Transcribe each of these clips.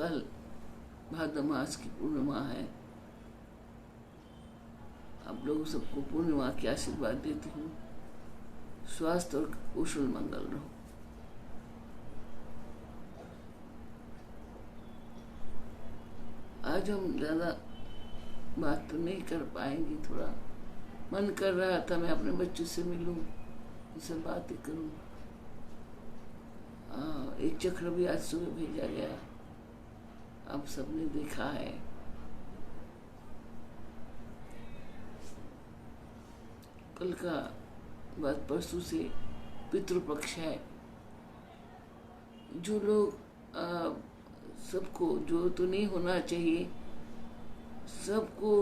कल भाद्र मास की पूर्णिमा है। आप लोगों सबको पूर्णिमा के आशीर्वाद देती हूँ। स्वास्थ्य और कुशल मंगल रहो। आज हम ज़्यादा बात तो नहीं कर पाएंगे। थोड़ा मन कर रहा था मैं अपने बच्चों से मिलूं, उनसे बातें करूं। एक चक्र भी आज सुबह भेजा गया, आप सबने देखा है। कल का बाद परसों से पितृपक्ष है। जो लोग सबको, जो तो नहीं होना चाहिए, सबको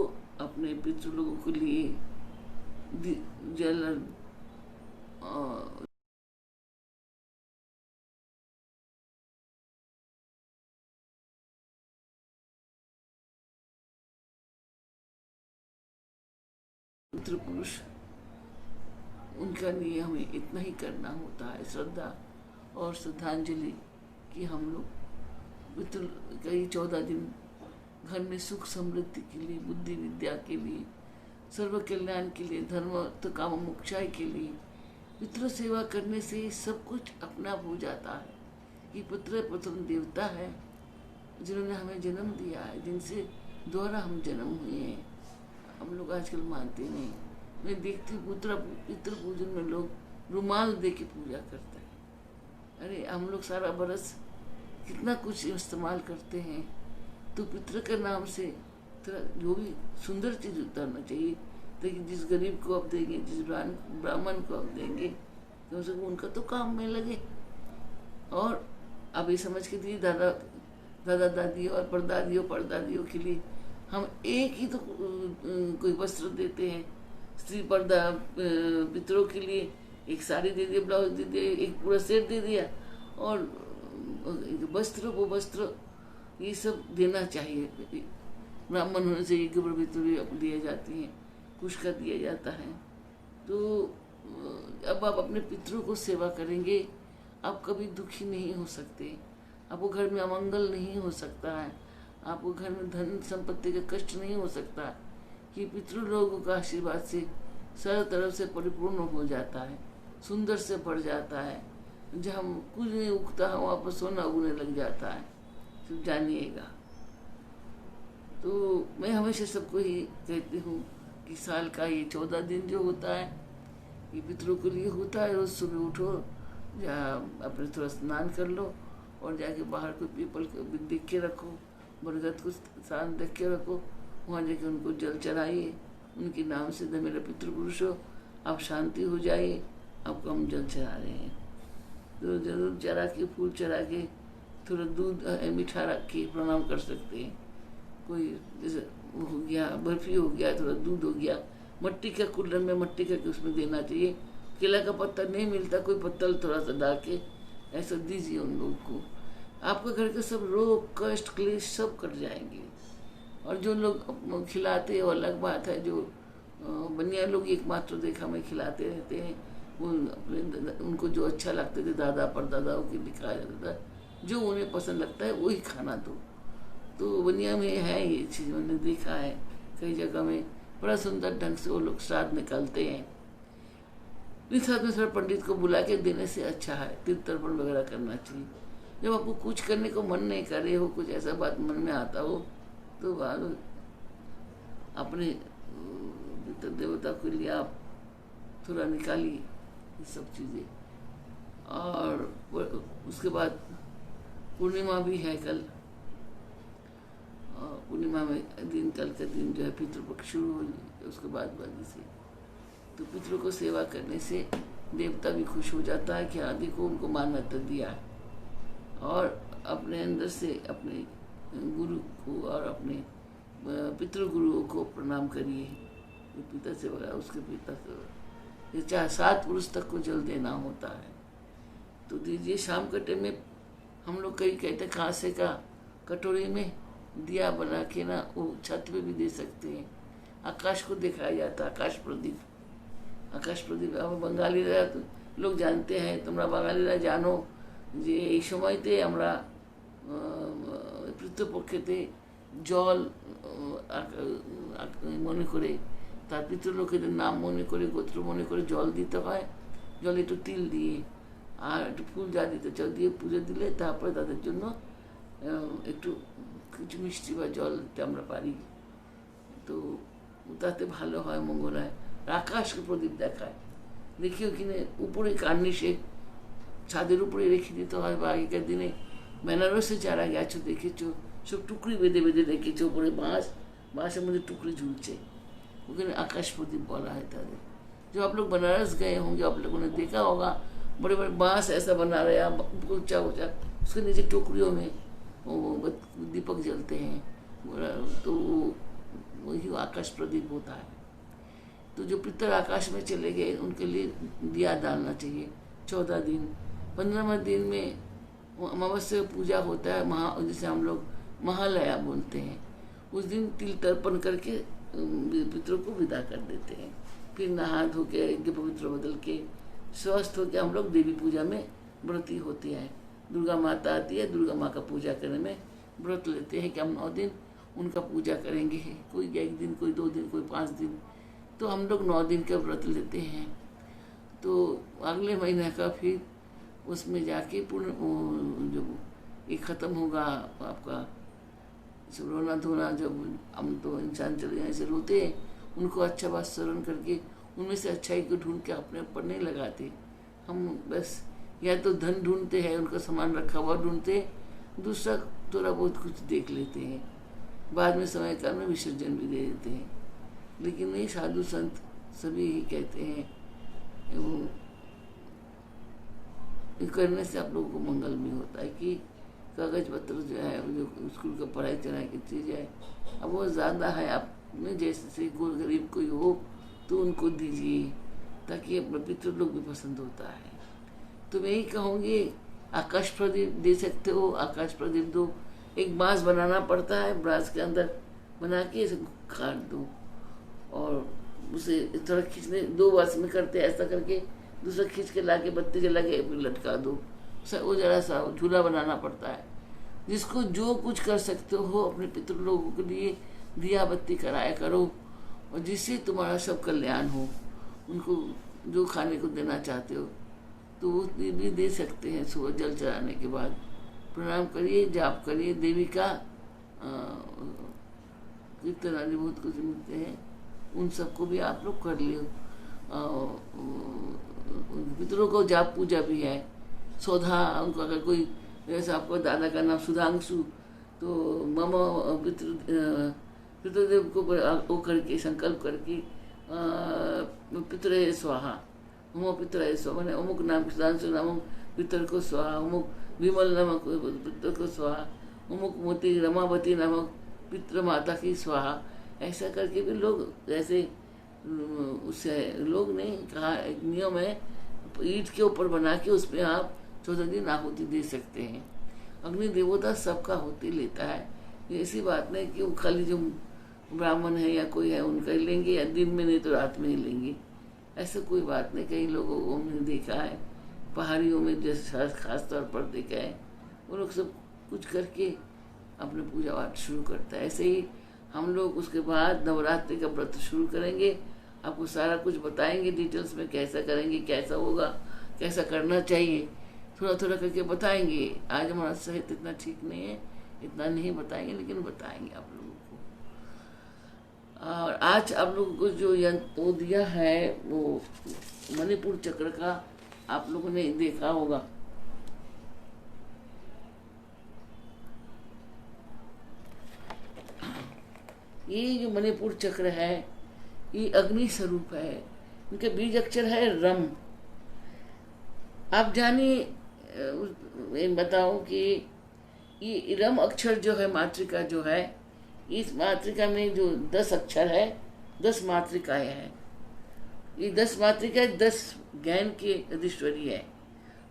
अपने पितृ लोगों के लिए जल पितृ पुरुष, उनका लिए हमें इतना ही करना होता है, श्रद्धा और श्रद्धांजलि कि हम लोग पितृ कई 14 दिन घर में सुख समृद्धि के लिए, बुद्धि विद्या के लिए, सर्व कल्याण के लिए, धर्म अर्थ काम मोक्षाय के लिए पितृ सेवा करने से सब कुछ अपना हो जाता है। कि पितृ प्रथम देवता है, जिन्होंने हमें जन्म दिया है, जिनसे द्वारा हम जन्म हुए हैं। हम लोग आजकल मानते नहीं। मैं देखती हूँ पितृ पूजन में लोग रुमाल दे के पूजा करते हैं। अरे हम लोग सारा बरस कितना कुछ इस्तेमाल करते हैं, तो पितृ के नाम से थोड़ा जो भी सुंदर चीज उतारना चाहिए। लेकिन जिस गरीब को आप देंगे, जिस ब्राह्मण को आप देंगे, कम से कम उनका तो काम में लगे। और अब ये समझ के दिए दादा दादी और परदादियों के लिए हम एक ही तो कोई वस्त्र देते हैं। स्त्री पर्दा पितरों के लिए एक साड़ी दे दिया, ब्लाउज दे दिया, एक पूरा सेट दे दिया। और वो वस्त्र ये सब देना चाहिए। ब्राह्मण होने से यज्ञ भी दिए जाती हैं, कुछ का दिया जाता है। तो अब आप अपने पितरों को सेवा करेंगे, आप कभी दुखी नहीं हो सकते। आपको घर में अमंगल नहीं हो सकता है, आपको घर में धन संपत्ति का कष्ट नहीं हो सकता। कि पितृ लोगों का आशीर्वाद से सारा तरफ से परिपूर्ण हो जाता है, सुंदर से बढ़ जाता है। जहाँ कुछ नहीं उगता है वहाँ पर सोना उगने लग जाता है, तो जानिएगा। तो मैं हमेशा सबको ही कहती हूँ कि साल का ये 14 दिन जो होता है, ये पितरों के लिए होता है। रोज सुबह उठो, अपने थोड़ा स्नान कर लो और जाके बाहर कोई पीपल देख के रखो, बरगद को साथ देख के रखो, वहाँ जाके उनको जल चढ़ाइए। उनके नाम से मेरा पितृपुरुष हो, आप शांति हो जाइए। आपको हम जल चढ़ा रहे हैं, तो जरूर चढ़ा के, फूल चढ़ा के, थोड़ा दूध मीठा रख के प्रणाम कर सकते हैं। कोई जैसे हो गया, बर्फी हो गया, थोड़ा दूध हो गया, मट्टी का कुल्हड़ में मट्टी का उसमें देना चाहिए। केला का पत्ता नहीं मिलता, कोई पत्तल थोड़ा सा डाल के ऐसा दीजिए उन लोगों को। आपके घर के सब रोग कष्ट क्लेश सब कट जाएंगे। और जो लोग खिलाते हैं वो अलग बात है। जो बनिया लोग एकमात्र देखा में खिलाते रहते हैं, वो अपने उनको जो अच्छा लगता है, दादा परदादाओं के लिखा जाता था, जो उन्हें पसंद लगता है वही खाना दो। तो बनिया में है ये चीज़, मैंने देखा है कई जगह में बड़ा सुंदर ढंग से वो लोग श्राद्ध निकालते हैं। इस साथ में थोड़ा पंडित को बुला के देने से अच्छा है, तीर्थ तर्पण वगैरह करना चाहिए। जब आपको कुछ करने को मन नहीं करे हो, कुछ ऐसा बात मन में आता हो, तो अपने पितृ देवता के लिए आप थोड़ा निकालिए ये सब चीज़ें। और उसके बाद पूर्णिमा भी है कल। पूर्णिमा में दिन, कल का दिन जो है पितृपक्ष शुरू हो, उसके बाद से तो पितरों को सेवा करने से देवता भी खुश हो जाता है कि आदि को उनको मान्यता दिया है। और अपने अंदर से अपने गुरु को और अपने पितृ गुरुओं को प्रणाम करिए। पिता से बड़ा, उसके पिता से, ये चाहे 7 पुरुष तक को जल देना होता है तो दीजिए। शाम के टाइम में हम लोग कई कहते हैं कांसे का कटोरी में दिया बना के ना, वो छत पे भी दे सकते हैं। आकाश को दिखाया जाता है, आकाश प्रदीप। अब बंगाली लोग जानते हैं, तुम्हारा बंगाली जानो जे এই সময়তে আমরা পিতৃপক্ষেতে জল মনে করে, তার পিতৃলোকেদের নাম মনে করে, গোত্র মনে করে জল দিতে হয়। জলে একটু তিল দিয়ে আর একটু ফুল যা দিতে চাও দিয়ে পুজো দিলে তারপরে তাদের জন্য একটু কিছু মিষ্টি বা জল দিতে আমরা পারি। তো তাতে ভালো হয়, মঙ্গল হয়। আকাশকে প্রদীপ দেখায়, দেখিও কিনে উপরে কার্নিশে ছাদের উপরে রেখে দিতে হয়। বা আগেকার দিনে বেনারসে যারা গেছো দেখেছো, সব টুকরি বেঁধে বেঁধে রেখেছে উপরে, बांसের মধ্যে टुकड़ी झूलছে, ওখানে आकाश प्रदीप बोला है तारे। जो आप लोग बनारस गए होंगे, आप लोगों ने देखा होगा बड़े बड़े बांस ऐसा बना रहे हैं, ऊंचा ऊंचा, उसके नीचे टोकरियों में वो दीपक जलते हैं, तो वही आकाश प्रदीप होता है। तो जो पितर आकाश में चले गए उनके लिए दिया डालना चाहिए 14 दिन। 15वें दिन में अमावस्या पूजा होता है, जिसे हम लोग महालया बोलते हैं। उस दिन तिल तर्पण करके पितरों को विदा कर देते हैं। फिर नहा धो के यज्ञ पवित्र बदल के स्वस्थ होकर हम लोग देवी पूजा में व्रती होते हैं। दुर्गा माता आती है, दुर्गा माँ का पूजा करने में व्रत लेते हैं कि हम 9 दिन उनका पूजा करेंगे। कोई 1 दिन, कोई 2 दिन, कोई 5 दिन, तो हम लोग 9 दिन का व्रत लेते हैं। तो अगले महीने का फिर उसमें जाके पूर्ण जब ये ख़त्म होगा आपका सब रोना धोना, जब हम तो इंसान चले जाए से रोते हैं, उनको अच्छा बात स्मरण करके उनमें से अच्छाई को ढूंढ के अपने ऊपर नहीं लगाते हम। बस या तो धन ढूंढते हैं, उनका सामान रखा हुआ ढूंढते हैं, दूसरा थोड़ा बहुत कुछ देख लेते हैं, बाद में समय काल में विसर्जन भी दे देते हैं। लेकिन नहीं, साधु संत सभी यही कहते हैं, वो करने से आप लोगों को मंगल भी होता है कि कागज पत्र जो है, जो स्कूल का पढ़ाई चढ़ाई की चीज़ है, अब वो ज़्यादा है, आप में जैसे से कोई गरीब कोई हो तो उनको दीजिए, ताकि अपने पितृ लोग भी पसंद होता है। तो मैं यही कहूँगी, आकाश प्रदीप दे सकते हो, आकाश प्रदीप दो। एक बांस बनाना पड़ता है, बांस के अंदर बना के इसे काट दो और उसे इस तरह खींचने 2 बांस में करते, ऐसा करके दूसरा खींच के ला के बत्ती जला के फिर लटका दो। वो जरा सा झूला बनाना पड़ता है। जिसको जो कुछ कर सकते हो अपने पितृ लोगों के लिए दिया बत्ती कराया करो, और जिससे तुम्हारा सब कल्याण हो। उनको जो खाने को देना चाहते हो तो वो भी दे सकते हैं। सुबह जल चढ़ाने के बाद प्रणाम करिए, जाप करिए, देवी का कीर्तन आदि बहुत कुछ मिलते हैं, उन सबको भी आप लोग कर लियो। पितरों को जाप पूजा भी है, सौधा। उनको अगर कोई, जैसे आपको दादा का नाम सुधांशु, तो मम पितृदेव को वो करके संकल्प करके पितृ स्वाहा, मम पितृ स्वाहा, मैंने अमुक नाम सुधांशु नामक पितर को स्वाहा, अमुक विमल नामक पितर को स्वाहा, अमुक मोती रमावती नामक पितृ माता की स्वाहा। ऐसा करके भी लोग, जैसे उससे लोग ने कहा, एक नियम है, ईंट के ऊपर बना के उसमें आप 14 दिन आहुति दे सकते हैं। अग्नि देवता सबका आहुति लेता है, ऐसी बात नहीं कि वो खाली जो ब्राह्मण है या कोई है उनका ही लेंगे, या दिन में नहीं तो रात में ही लेंगे, ऐसा कोई बात नहीं। कई लोगों को हमने देखा है, पहाड़ियों में जैसे खास तौर पर देखा है, वो लोग सब कुछ करके अपने पूजा पाठ शुरू करता है। ऐसे ही हम लोग उसके बाद नवरात्रि का व्रत शुरू करेंगे, आपको सारा कुछ बताएंगे डिटेल्स में, कैसा करेंगे, कैसा होगा, कैसा करना चाहिए, थोड़ा थोड़ा करके बताएंगे। आज हमारा सेहत इतना ठीक नहीं है, इतना नहीं बताएंगे, लेकिन बताएंगे आप लोगों को। और आज आप लोगों को जो यंत्र वो दिया है, वो मणिपुर चक्र का आप लोगों ने देखा होगा। ये जो मणिपुर चक्र है, ये अग्नि स्वरूप है, इनके बीज अक्षर है रम। आप जानिए, बताओ कि ये रम अक्षर जो है, मातृका जो है, इस मातृका में जो 10 अक्षर है, 10 मातृकाएं हैं। ये 10 मातृका 10 ज्ञान की अधिश्वरी है।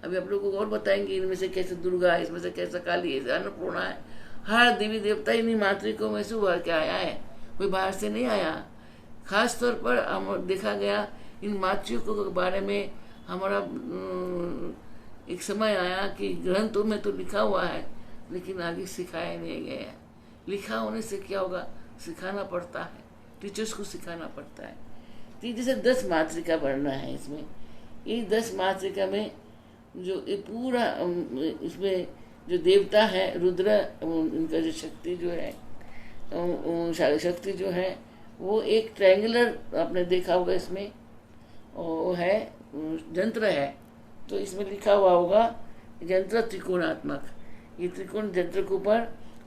अभी आप लोगों को और बताएंगे, इनमें से कैसे दुर्गा है, इसमें से कैसा काली है, अन्नपूर्णा है। हर देवी देवता इन्हीं मातृकों में से उभर के आया है, कोई बाहर से नहीं आया। खास तौर पर देखा गया, इन मातृकों के बारे में हमारा एक समय आया कि ग्रंथों में तो लिखा हुआ है लेकिन आगे सिखाया नहीं गया। लिखा होने से क्या होगा, सिखाना पड़ता है, टीचर्स को सिखाना पड़ता है। तो ये जैसे 10 मातृका वर्णन है इसमें, ये 10 मातृका में जो ये पूरा इसमें जो देवता है रुद्र, उनका जो शक्ति जो है, शक्ति जो है वो एक ट्रायंगुलर, आपने देखा होगा इसमें, वो है यंत्र है। तो इसमें लिखा हुआ होगा यंत्र त्रिकोणात्मक। ये त्रिकोण यंत्र के ऊपर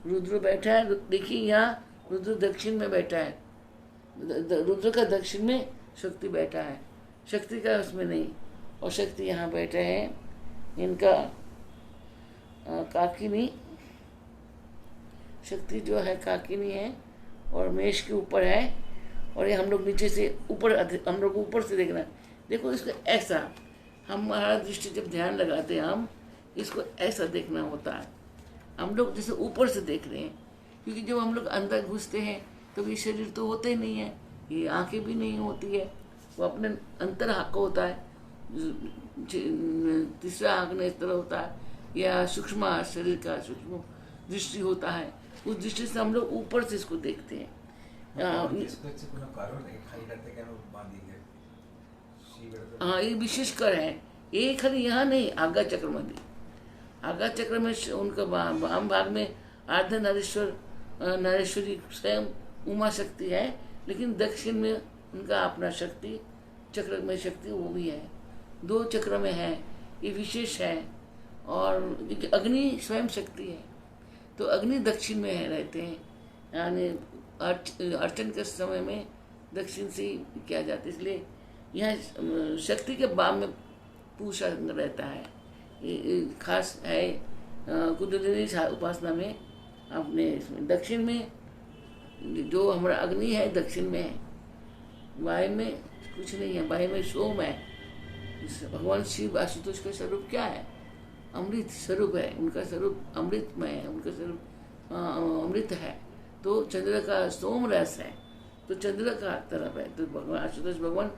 रुद्र बैठा है। देखिए यहाँ रुद्र दक्षिण में बैठा है, रुद्र का दक्षिण में शक्ति बैठा है, शक्ति का उसमें नहीं। और शक्ति यहाँ बैठे हैं, इनका काकिनी, शक्ति जो है काकिनी है और मेष के ऊपर है। और ये हम लोग नीचे से ऊपर, हम लोग ऊपर से देखना है। देखो इसको ऐसा, हमारा दृष्टि जब ध्यान लगाते हैं हम इसको ऐसा देखना होता है। हम लोग जैसे ऊपर से देख रहे हैं, क्योंकि जब हम लोग अंदर घुसते हैं तो ये शरीर तो होते ही नहीं है, ये आंखें भी नहीं होती है, वो अपने अंतर आँख होता है, तीसरा आँख इस तरह होता है, या सूक्ष्म शरीर का सूक्ष्म दृष्टि होता है। उस दृष्टि से हम लोग ऊपर से इसको देखते हैं। हाँ, ये विशेषकर है, ये खाली यहाँ नहीं, आज्ञा चक्र में भी, आज्ञा चक्र में उनका वाम भाग में आर्ध नारेश्वर, नारेश्वरी स्वयं उमा शक्ति है, लेकिन दक्षिण में उनका अपना शक्ति चक्र में शक्ति वो भी है, 2 चक्र में है, ये विशेष है। और अग्नि स्वयं शक्ति है, तो अग्नि दक्षिण में है, रहते हैं, यानी अर्चन के समय में दक्षिण से किया जाता है, इसलिए यहाँ शक्ति के बाम में पूषा रहता है। ये खास है कुंडलिनी उपासना में। अपने इसमें दक्षिण में जो हमारा अग्नि है दक्षिण में है, वायु में कुछ नहीं है, वायु में सोम है। भगवान शिव आशुतोष का स्वरूप क्या है, अमृत स्वरूप है, उनका स्वरूप अमृतमय है, उनका स्वरूप अमृत है। तो चंद्र का सोम रस है, तो चंद्र का तरफ है, तो भगवान आशुतोष भगवान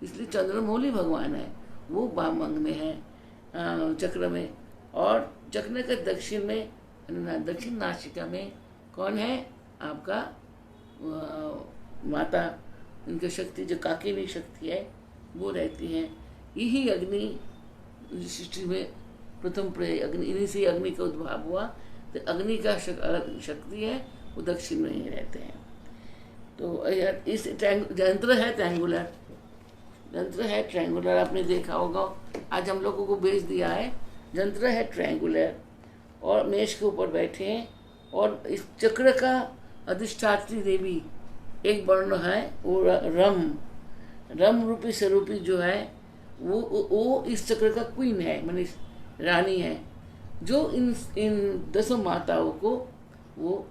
इसलिए चंद्रमौली भगवान है, वो वाम अंग में है चक्र में। और चक्र के दक्षिण में, दक्षिण नासिका में कौन है, आपका माता, इनकी शक्ति जो काकिनी शक्ति है वो रहती है। यही अग्नि सृष्टि में प्रथम अग्नि, इन्हीं से अग्नि का उद्भाव हुआ। तो अग्नि का शक्ति है वो दक्षिण में ही रहते हैं। तो इस यंत्र है ट्रायंगुलर, यंत्र है ट्रायंगुलर, आपने देखा होगा, आज हम लोगों को भेज दिया है। यंत्र है ट्रायंगुलर और मेष के ऊपर बैठे हैं। और इस चक्र का अधिष्ठात्री देवी एक वर्ण है, वो रम रूपी स्वरूपी जो है वो इस चक्र का क्वीन है, माने रानी है, जो इन 10 माताओं को वो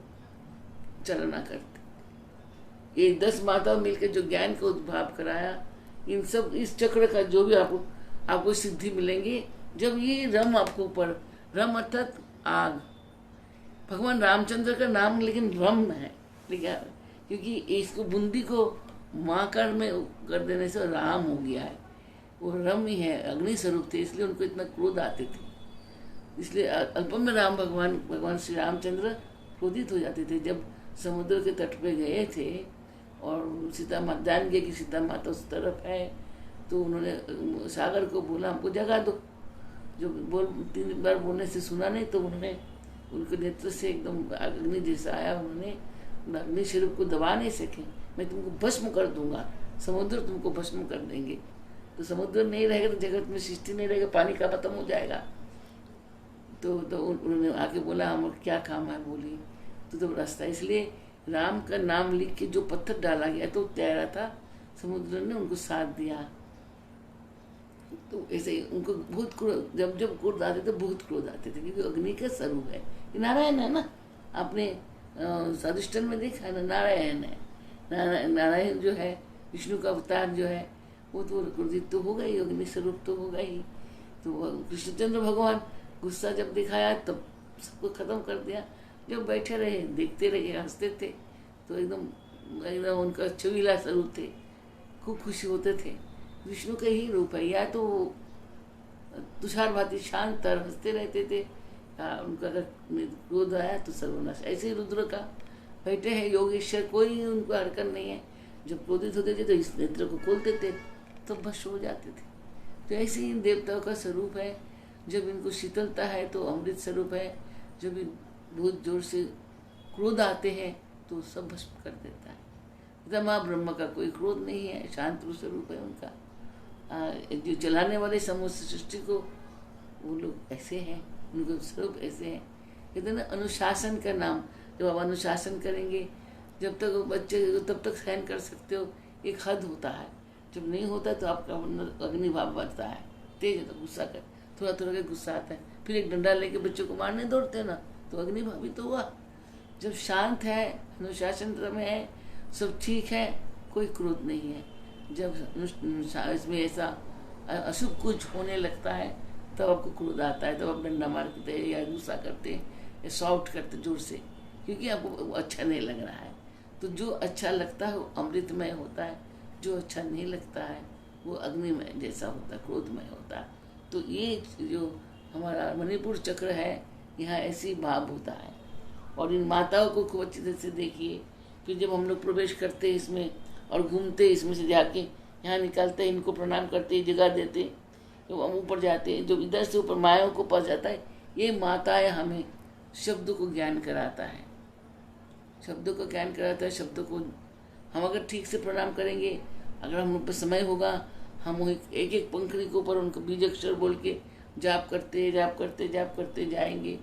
चालना करती। ये 10 माताओं मिलकर जो ज्ञान का उद्भाव कराया, इन सब इस चक्र का जो भी आपको सिद्धि मिलेंगे जब ये रम आपको ऊपर, रम अर्थात आग, भगवान रामचंद्र का नाम लेकिन रम है, क्योंकि इसको बूंदी को माकर में कर देने से राम हो गया है, वो रम ही है, अग्नि स्वरूप थे, इसलिए उनको इतना क्रोध आते थे। इसलिए अल्प में भगवान श्री रामचंद्र क्रोधित हो जाते थे। जब समुद्र के तट पे गए थे और सीता माता जान गए कि सीता माता उस तरफ है, तो उन्होंने सागर को बोला हमको जगा दो। जो 3 बार बोलने से सुना नहीं, तो उन्होंने उनके नेत्र से एकदम अग्नि जैसा आया, उन्होंने अग्नि स्वरूप को दबा नहीं सके, मैं तुमको भस्म कर दूंगा, समुद्र तुमको भस्म कर देंगे। तो समुद्र नहीं रहेगा तो जगत में सृष्टि नहीं रहेगा, पानी का खत्म हो जाएगा। तो उन्होंने आके बोला हम क्या काम है, बोली तो रास्ता। इसलिए राम का नाम लिख के जो पत्थर डाला गया तो तैरा था, समुद्र ने उनको साथ दिया। तो ऐसे ही उनको बहुत क्रोध, जब क्रोध आते थे बहुत क्रोध आते थे, क्योंकि अग्नि का स्वरूप है, नारायण है ना, आपने साधिष्ठन में देखा ना, नारायण है। नारायण जो है विष्णु का अवतार जो है वो तो क्रोधित तो होगा ही, अग्नि स्वरूप तो होगा ही। तो कृष्णचंद्र भगवान गुस्सा जब दिखाया तब सबको खत्म कर दिया। जब बैठे रहे देखते रहे हंसते थे, तो एकदम उनका छबीला स्वरूप थे, खूब खुशी होते थे। विष्णु का ही रूप है, या तो तुषार भांति शांत हंसते रहते थे, उनका अगर क्रोध आया तो सर्वनाश। ऐसे ही रुद्र का बैठे हैं योगेश्वर, कोई उनको हरकत नहीं है। जब क्रोधित होते थे तो इस नेत्र को खोलते थे तो भस्म हो जाते थे। तो ऐसे ही इन देवताओं का स्वरूप है। जब इनको शीतलता है तो अमृत स्वरूप है, जब बहुत जोर से क्रोध आते हैं तो सब भस्म कर देता है। माँ ब्रह्म का कोई क्रोध नहीं है, शांत स्वरूप है उनका। जो चलाने वाले समस्त सृष्टि को वो लोग ऐसे हैं, उनके स्वरूप ऐसे हैं। कहते हैं ना अनुशासन का नाम, जब आप अनुशासन करेंगे, जब तक बच्चे तब तक सहन कर सकते हो, एक हद होता है। जब नहीं होता तो आपका अग्निभाव बढ़ता है, तेज होता, गुस्सा कर थोड़ा थोड़ा के गुस्सा आता है, फिर एक डंडा लेके बच्चों को मारने दौड़ते हैं ना, तो अग्निभावी तो हुआ। जब शांत है, अनुशासन में है, सब ठीक है, कोई क्रोध नहीं है। जब इसमें ऐसा अशुभ कुछ होने लगता है तब आपको क्रोध आता है, तब आप डंडा मारते हैं या गुस्सा करते हैं या शॉट करते जोर से, क्योंकि आपको अच्छा नहीं लग रहा है। तो जो अच्छा लगता है वो अमृतमय होता है, जो अच्छा नहीं लगता है वो अग्निमय जैसा होता है, क्रोधमय होता है। तो ये जो हमारा मणिपुर चक्र है, यहाँ ऐसी भाव होता है। और इन माताओं को खूब अच्छी तरह से देखिए, फिर जब हम लोग प्रवेश करते हैं इसमें और घूमते इसमें से जाके यहाँ निकालते हैं, इनको प्रणाम करते हैं, जगह देते हैं, तो हम ऊपर जाते हैं। जो इधर से ऊपर मायाओं को पास जाता है, ये माताएं हमें शब्दों को ज्ञान कराता है, शब्दों को ज्ञान कराता है। शब्दों को हम अगर ठीक से प्रणाम करेंगे, अगर हम लोग पर समय होगा, हम एक एक पंखड़ी के ऊपर उनको बीज अक्षर बोल के जाप करते जाप करते जाप करते जाएंगे,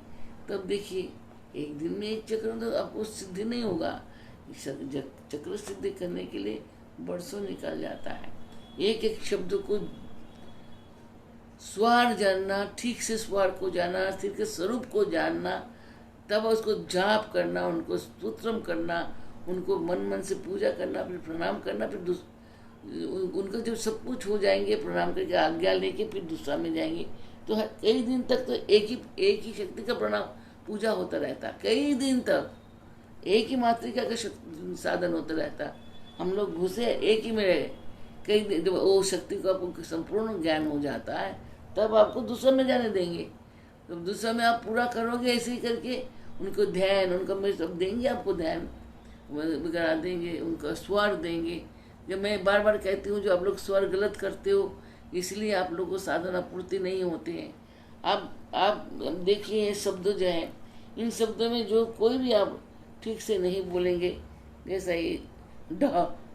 तब देखिए एक दिन में एक चक्र तो आपको सिद्धि नहीं होगा। चक्र सिद्धि करने के लिए बरसों निकल जाता है। एक एक शब्द को स्वर जानना, ठीक से स्वर को जानना, स्थिर के स्वरूप को जानना, तब उसको जाप करना, उनको स्तोत्रम करना, उनको मन मन से पूजा करना, फिर प्रणाम करना, फिर उनका जब सब कुछ हो जाएंगे, प्रणाम करके आज्ञा लेके फिर दूसरा में जाएंगे। तो कई दिन तक तो एक ही शक्ति का प्रणाम पूजा होता रहता, कई दिन तक एक ही मातृका का साधन होता रहता। हम लोग घुसे एक ही में रहे कई दिन, जब वो शक्ति को आपको संपूर्ण ज्ञान हो जाता है तब आपको दूसरा में जाने देंगे। तो दूसरा में आप पूरा करोगे ऐसे ही करके, उनको ध्यान, उनका मैं सब देंगे, आपको ध्यान करा देंगे, उनका स्वर देंगे। जब मैं बार बार कहती हूँ जो आप लोग स्वर गलत करते हो, इसलिए आप लोगों को साधना पूर्ति नहीं होते हैं। आप देखिए ये शब्द जो है, इन शब्दों में जो कोई भी आप ठीक से नहीं बोलेंगे, जैसा ये ड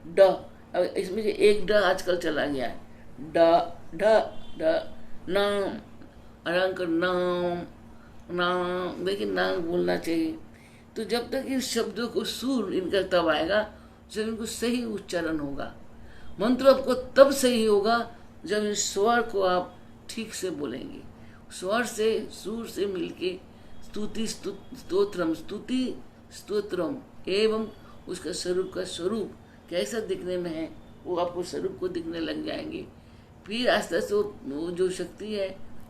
ड, अब इसमें जो एक ड आजकल चला गया है, ड ढ ड, नाम अलंक नाम नाम, देखिए नाम बोलना चाहिए। तो जब तक इन शब्दों को सुर इनका तब आएगा जब इनको सही उच्चारण होगा। मंत्र आपको तब सही होगा जब इन स्वर को आप ठीक से बोलेंगे। स्वर से सुर से मिलके स्तुति स्तोत्रम, स्तुति स्तोत्रम एवं उसका स्वरूप का स्वरूप कैसा दिखने में है वो आपको स्वरूप को दिखने लग जाएंगे। फिर आस्ते आस्ते वो जो शक्ति है,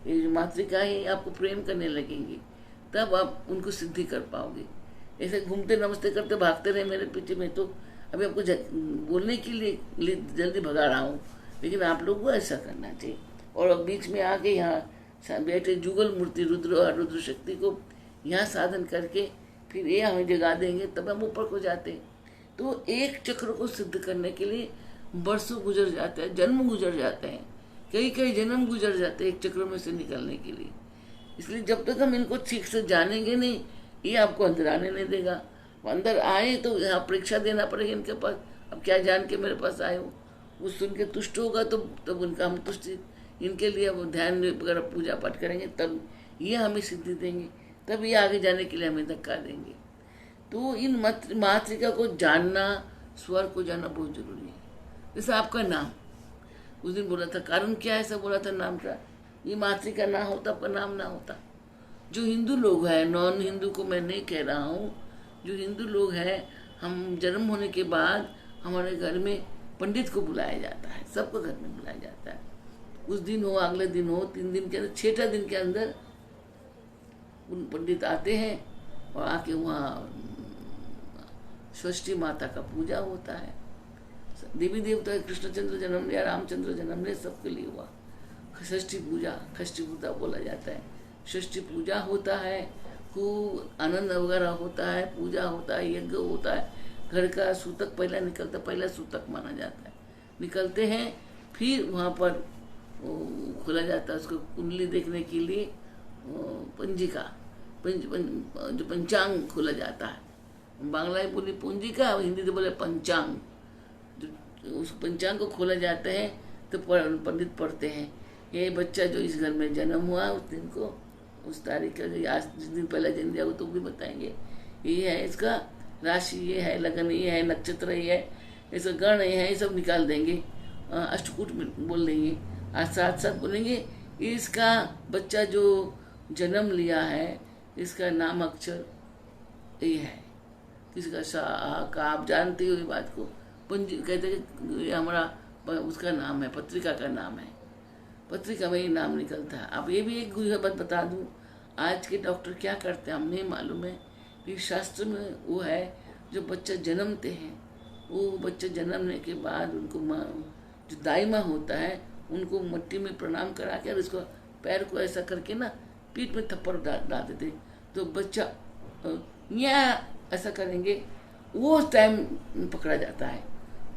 ये जो मातृका है, आपको प्रेम करने लगेंगी, तब आप उनको सिद्धि कर पाओगे। ऐसे घूमते नमस्ते करते भागते रहे मेरे पीछे में, तो अभी आपको बोलने के लिए जल्दी भगा रहा हूँ, लेकिन आप लोग को ऐसा करना चाहिए। और अब बीच में आके यहाँ बैठे जुगल मूर्ति रुद्र और रुद्र शक्ति को यहाँ साधन करके फिर ये हमें जगा देंगे, तब हम ऊपर को जाते हैं। तो एक चक्र को सिद्ध करने के लिए वर्षों गुजर जाते हैं, जन्म गुजर जाते हैं, कई कई जन्म गुजर जाते हैं एक चक्र में से निकलने के लिए। इसलिए जब तक हम इनको ठीक से जानेंगे नहीं, ये आपको अंदर आने नहीं देगा। अंदर आए तो यहाँ परीक्षा देना पड़ेगा इनके पास, अब क्या जान के मेरे पास आए हो, वो सुन के तुष्ट होगा तो तब उनका हम तुष्टि, इनके लिए अब ध्यान वगैरह पूजा पाठ करेंगे, तब ये हमें सिद्धि देंगे, तब ये आगे जाने के लिए हमें धक्का देंगे। तो इन मातृका को जानना, स्वर को जानना बहुत जरूरी है। जैसे आपका नाम उस दिन बोला था, कारण क्या ऐसा बोला था नाम का, ये मातृका ना होता आपका नाम ना होता। जो हिंदू लोग हैं, नॉन हिंदू को मैं नहीं कह रहा हूँ, जो हिंदू लोग हैं, हम जन्म होने के बाद हमारे घर में पंडित को बुलाया जाता है, सबको घर में बुलाया जाता है। उस दिन हो, अगले दिन हो, 3 दिन के अंदर, 6ठा दिन के अंदर उन पंडित आते हैं और आके वहाँ षष्ठी माता का पूजा होता है। देवी देवता कृष्णचंद्र जन्म लिया, रामचंद्र जन्म लिया, सबके लिए हुआ षष्ठी पूजा बोला जाता है। षष्ठी पूजा होता है, खूब आनंद वगैरह होता है, पूजा होता है, यज्ञ होता है। घर का सूतक पहला निकलता, पहला सूतक माना जाता है, निकलते हैं। फिर वहाँ पर खोला जाता है उसको कुंडली देखने के लिए, पंजिका जो पंचांग खोला जाता है। बांग्ला में बोली पूंजिका, हिंदी में बोले पंचांग। जो उस पंचांग को खोला जाता है तो पंडित पढ़ते हैं, ये बच्चा जो इस घर में जन्म हुआ उस दिन को, उस तारीख का, आज जिस दिन पहला जन्म दिया वो तो भी बताएंगे, ये है इसका राशि, ये है लगन, ये है नक्षत्र, ये है इसका गण, ये है, ये सब निकाल देंगे। अष्टकूट में बोल देंगे, आज साथ साथ बोलेंगे इसका बच्चा जो जन्म लिया है इसका नाम अक्षर ये है, किसका सा का, आप जानते हो ये बात को। पंजी कहते हैं ये हमारा उसका नाम है, पत्रिका का नाम है, पत्रिका में ये नाम निकलता है। अब ये भी एक गुह्य बात बता दूं, आज के डॉक्टर क्या करते हैं हमें मालूम है कि शास्त्र में वो है, जो बच्चा जन्मते हैं वो बच्चा जन्मने के बाद उनको जो दाई माँ होता है उनको मिट्टी में प्रणाम करा के और उसको पैर को ऐसा करके ना पीठ में थप्पड़ डाल देते, तो बच्चा या ऐसा करेंगे, वो टाइम पकड़ा जाता है।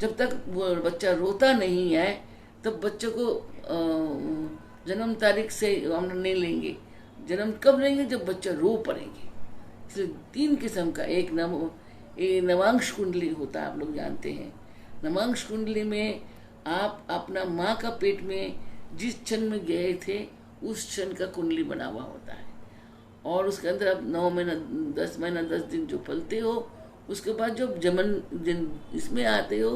जब तक वो बच्चा रोता नहीं है तब बच्चे को जन्म तारीख से हम नहीं लेंगे। जन्म कब लेंगे? जब बच्चा रो पड़ेंगे। इसलिए 3 किस्म का, एक नवांश कुंडली होता है, आप लोग जानते हैं। नवांश कुंडली में आप अपना माँ का पेट में जिस क्षण में गए थे उस क्षण का कुंडली बना हुआ होता है, और उसके अंदर आप 9 महीना 10 महीना 10 दिन जो पलते हो, उसके बाद जो इसमें आते हो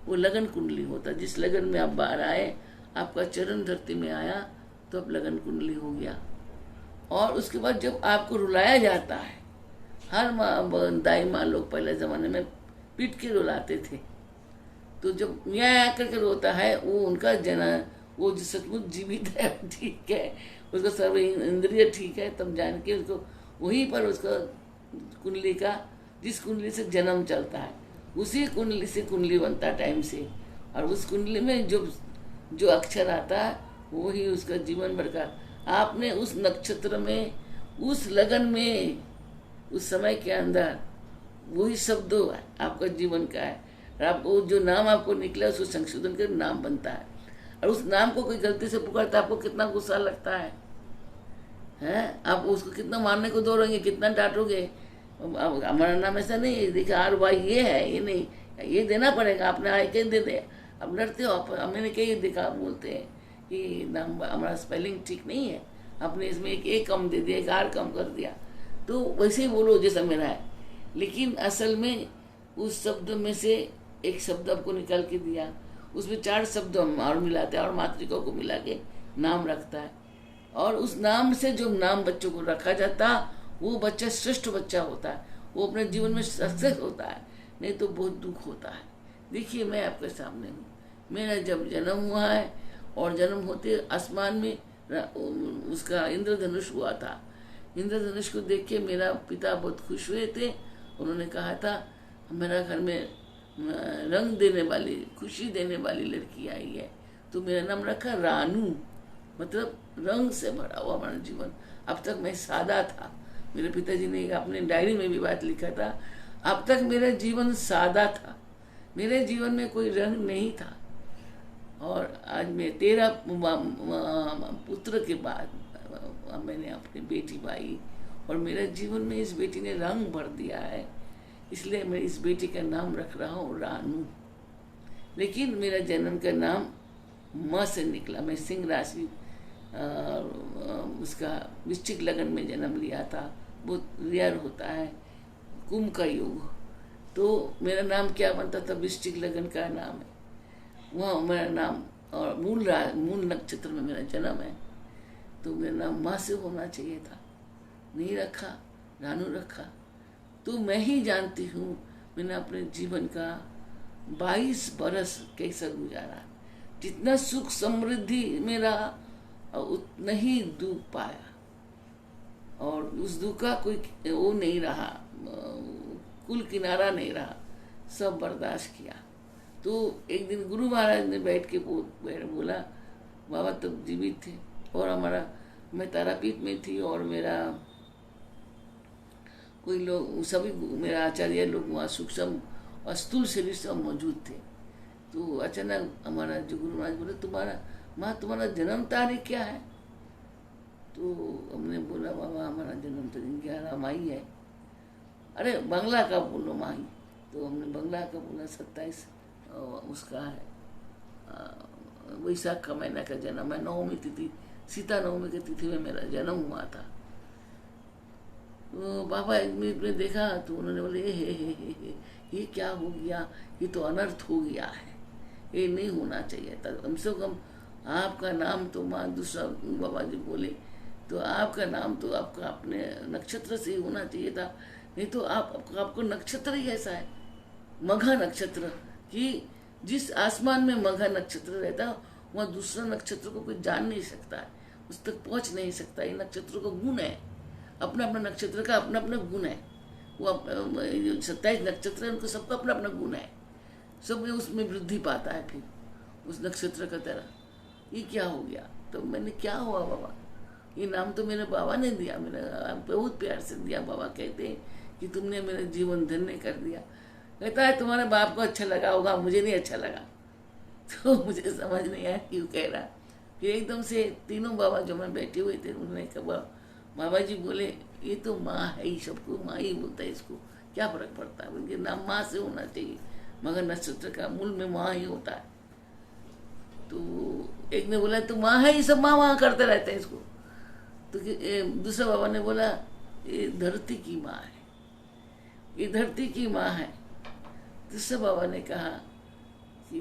वो लगन कुंडली होता है। जिस लगन में आप बाहर आए, आपका चरण धरती में आया तो अब लगन कुंडली हो गया। और उसके बाद जब आपको रुलाया जाता है, हर माँ दाई माँ लोग पहले ज़माने में पीट के रुलाते थे, तो जब यहाँ आकर के रोता है वो उनका वो जो सचमुच जीवित है, ठीक है, उसका सर्व इंद्रिय ठीक है, तब जान के उसको वहीं पर उसका कुंडली का, जिस कुंडली से जन्म चलता है उसी कुंडली से कुंडली बनता है टाइम से, और उस कुंडली में जो अक्षर आता है वही उसका जीवन भर का। आपने उस नक्षत्र में, उस लगन में, उस समय के अंदर वही शब्द आपका जीवन का है, और आपको जो नाम आपको निकला उसको संशोधन कर नाम बनता है। और उस नाम को कोई गलती से पुकारता है, आपको कितना गुस्सा लगता है, हैं? आप उसको कितना मारने को दौड़ेंगे, कितना डांटोगे। हमारा नाम ऐसा नहीं है, देखा आर भाई ये है, ये नहीं, ये देना पड़ेगा, आपने आए के दे दे, अब लड़ते हो आप, मैंने कहीं देखा बोलते हैं कि नाम हमारा स्पेलिंग ठीक नहीं है, आपने इसमें एक ए कम दे दिया, एक आर कम कर दिया, तो वैसे ही बोलो जैसा मेरा है। लेकिन असल में उस शब्द में से एक शब्द आपको निकाल के दिया, उसमें 4 शब्द हम और मिलाते हैं और मातृका को मिला के नाम रखता है, और उस नाम से जो नाम बच्चों को रखा जाता वो बच्चा श्रेष्ठ बच्चा होता है, वो अपने जीवन में सक्सेस होता है, नहीं तो बहुत दुख होता है। देखिए मैं आपके सामने हूँ, मेरा जब जन्म हुआ है और जन्म होते आसमान में उसका इंद्रधनुष हुआ था। इंद्रधनुष को देख के मेरा पिता बहुत खुश हुए थे, उन्होंने कहा था मेरा घर में रंग देने वाली, खुशी देने वाली लड़की आई है, तो मेरा नाम रखा रानू, मतलब रंग से भरा हुआ हमारा जीवन। अब तक मैं सादा था, मेरे पिताजी ने अपने डायरी में भी बात लिखा था, अब तक मेरा जीवन सादा था, मेरे जीवन में कोई रंग नहीं था। और आज मैं 13 पुत्र के बाद मैंने अपनी बेटी पाई, और मेरे जीवन में इस बेटी ने रंग भर दिया है, इसलिए मैं इस बेटी का नाम रख रहा हूँ रानू। लेकिन मेरा जन्म का नाम माँ से निकला, मैं सिंह राशि उसका वृश्चिक लगन में जन्म लिया था, बहुत रेयर होता है, कुंभ का युग, तो मेरा नाम क्या बनता था, वृश्चिक लगन का नाम है, वहाँ मेरा नाम, और मूल नक्षत्र में मेरा जन्म है, तो मेरा नाम माँ से होना चाहिए था, नहीं रखा, रानू रखा। तो मैं ही जानती हूँ मैंने अपने जीवन का 22 बरस कैसा गुजारा, जितना सुख समृद्धि में रहा उतना ही दुख पाया, और उस दुख का कोई वो नहीं रहा, कुल किनारा नहीं रहा, सब बर्दाश्त किया। तो एक दिन गुरु महाराज ने बैठ के बोला, बाबा तब जीवित थे और हमारा मैं तारापीठ में थी और मेरा कोई लोग सभी मेरा आचार्य लोग वहाँ सूक्ष्म और स्थूल शरीर सब मौजूद थे। तो अचानक हमारा जो गुरु महाराज बोले, तुम्हारा जन्म तारीख क्या है? तो हमने बोला, बाबा हमारा जन्म तारीख 11 मई है। अरे बंगला का बोलो माही। तो हमने बंगला का बोला 27 उसका है वैशाख का महीना का जन्म है, नवमी तिथि, सीता नवमी की तिथि में मेरा जन्म हुआ था। तो बाबा एक मिनट में देखा तो उन्होंने बोले, हे ये क्या हो गया, ये तो अनर्थ हो गया है, ये नहीं होना चाहिए था। कम से कम आपका नाम तो दूसरा बाबा जी बोले तो आपका नाम तो आपका अपने नक्षत्र से ही होना चाहिए था, नहीं तो आपको नक्षत्र ही ऐसा है, मघा नक्षत्र, कि जिस आसमान में मघा नक्षत्र रहता है वहाँ दूसरा नक्षत्र को कोई जान नहीं सकता है, उस तक पहुँच नहीं सकता। ये नक्षत्र का गुण है, अपना अपना नक्षत्र का अपना अपना गुण है। वो 27 नक्षत्र है, उनको सबका अपना अपना गुण है, सब उसमें वृद्धि पाता है फिर उस नक्षत्र का तरह। ये क्या हो गया? तो मैंने, क्या हुआ बाबा? ये नाम तो मेरे बाबा ने दिया, मेरा बहुत प्यार से दिया। बाबा कहते हैं कि तुमने मेरा जीवन धन्य कर दिया। कहता है तुम्हारे बाप को अच्छा लगा होगा, मुझे नहीं अच्छा लगा। तो मुझे समझ नहीं आया क्यों कह रहा। फिर एकदम से तीनों बाबा जो मैं बैठे हुए थे उन्होंने कहा, बाबा जी बोले ये तो माँ है ही, सबको माँ ही बोलता है, इसको क्या फर्क पड़ता है, उनके नाम माँ से होना चाहिए, मगर नक्षत्र का मूल में माँ ही होता है। तो एक ने बोला तो माँ है, ये सब माँ करते रहते हैं इसको। तो दूसरा बाबा ने बोला ये धरती की माँ है, ये धरती की माँ है। दूसरे बाबा ने कहा कि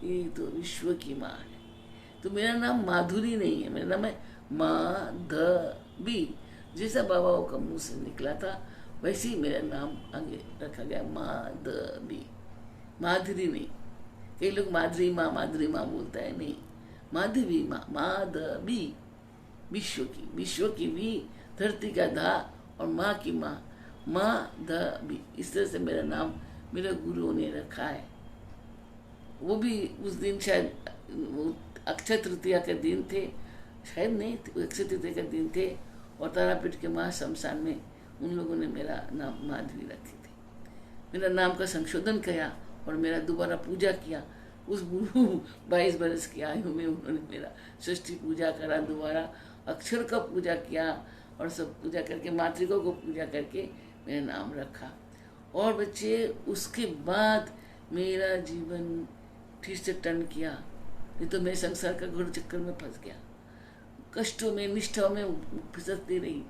ये तो विश्व की माँ है। तो मेरा नाम माधुरी नहीं है, मेरा नाम है माधवी। जैसा बाबाओं का मुंह से निकला था वैसे ही मेरा नाम आगे रखा गया, माधवी, माधुरी नहीं। कई लोग माधुरी माँ बोलता है, नहीं, माधवी माँ, माधवी, विश्व की भी, धरती का धा और माँ की माँ, माधवी। इस तरह से मेरा नाम मेरे गुरुओं ने रखा है। वो भी उस दिन शायद अक्षय तृतीया के दिन थे, शायद नहीं, अक्षय तृतीया के दिन थे, और तारापीठ के महाशमशान में उन लोगों ने मेरा नाम माधवी रखी थी। मेरा नाम का संशोधन किया और मेरा दोबारा पूजा किया। उस 22 बरस की आयु में उन्होंने मेरा षष्ठी पूजा करा, दोबारा अक्षर का पूजा किया और सब पूजा करके मातृकों को पूजा करके मेरा नाम रखा। और बच्चे उसके बाद मेरा जीवन फिर से टर्न किया, नहीं तो मैं संसार का घोर चक्कर में फंस गया, कष्टों में निष्ठाओं में फिसलती रही।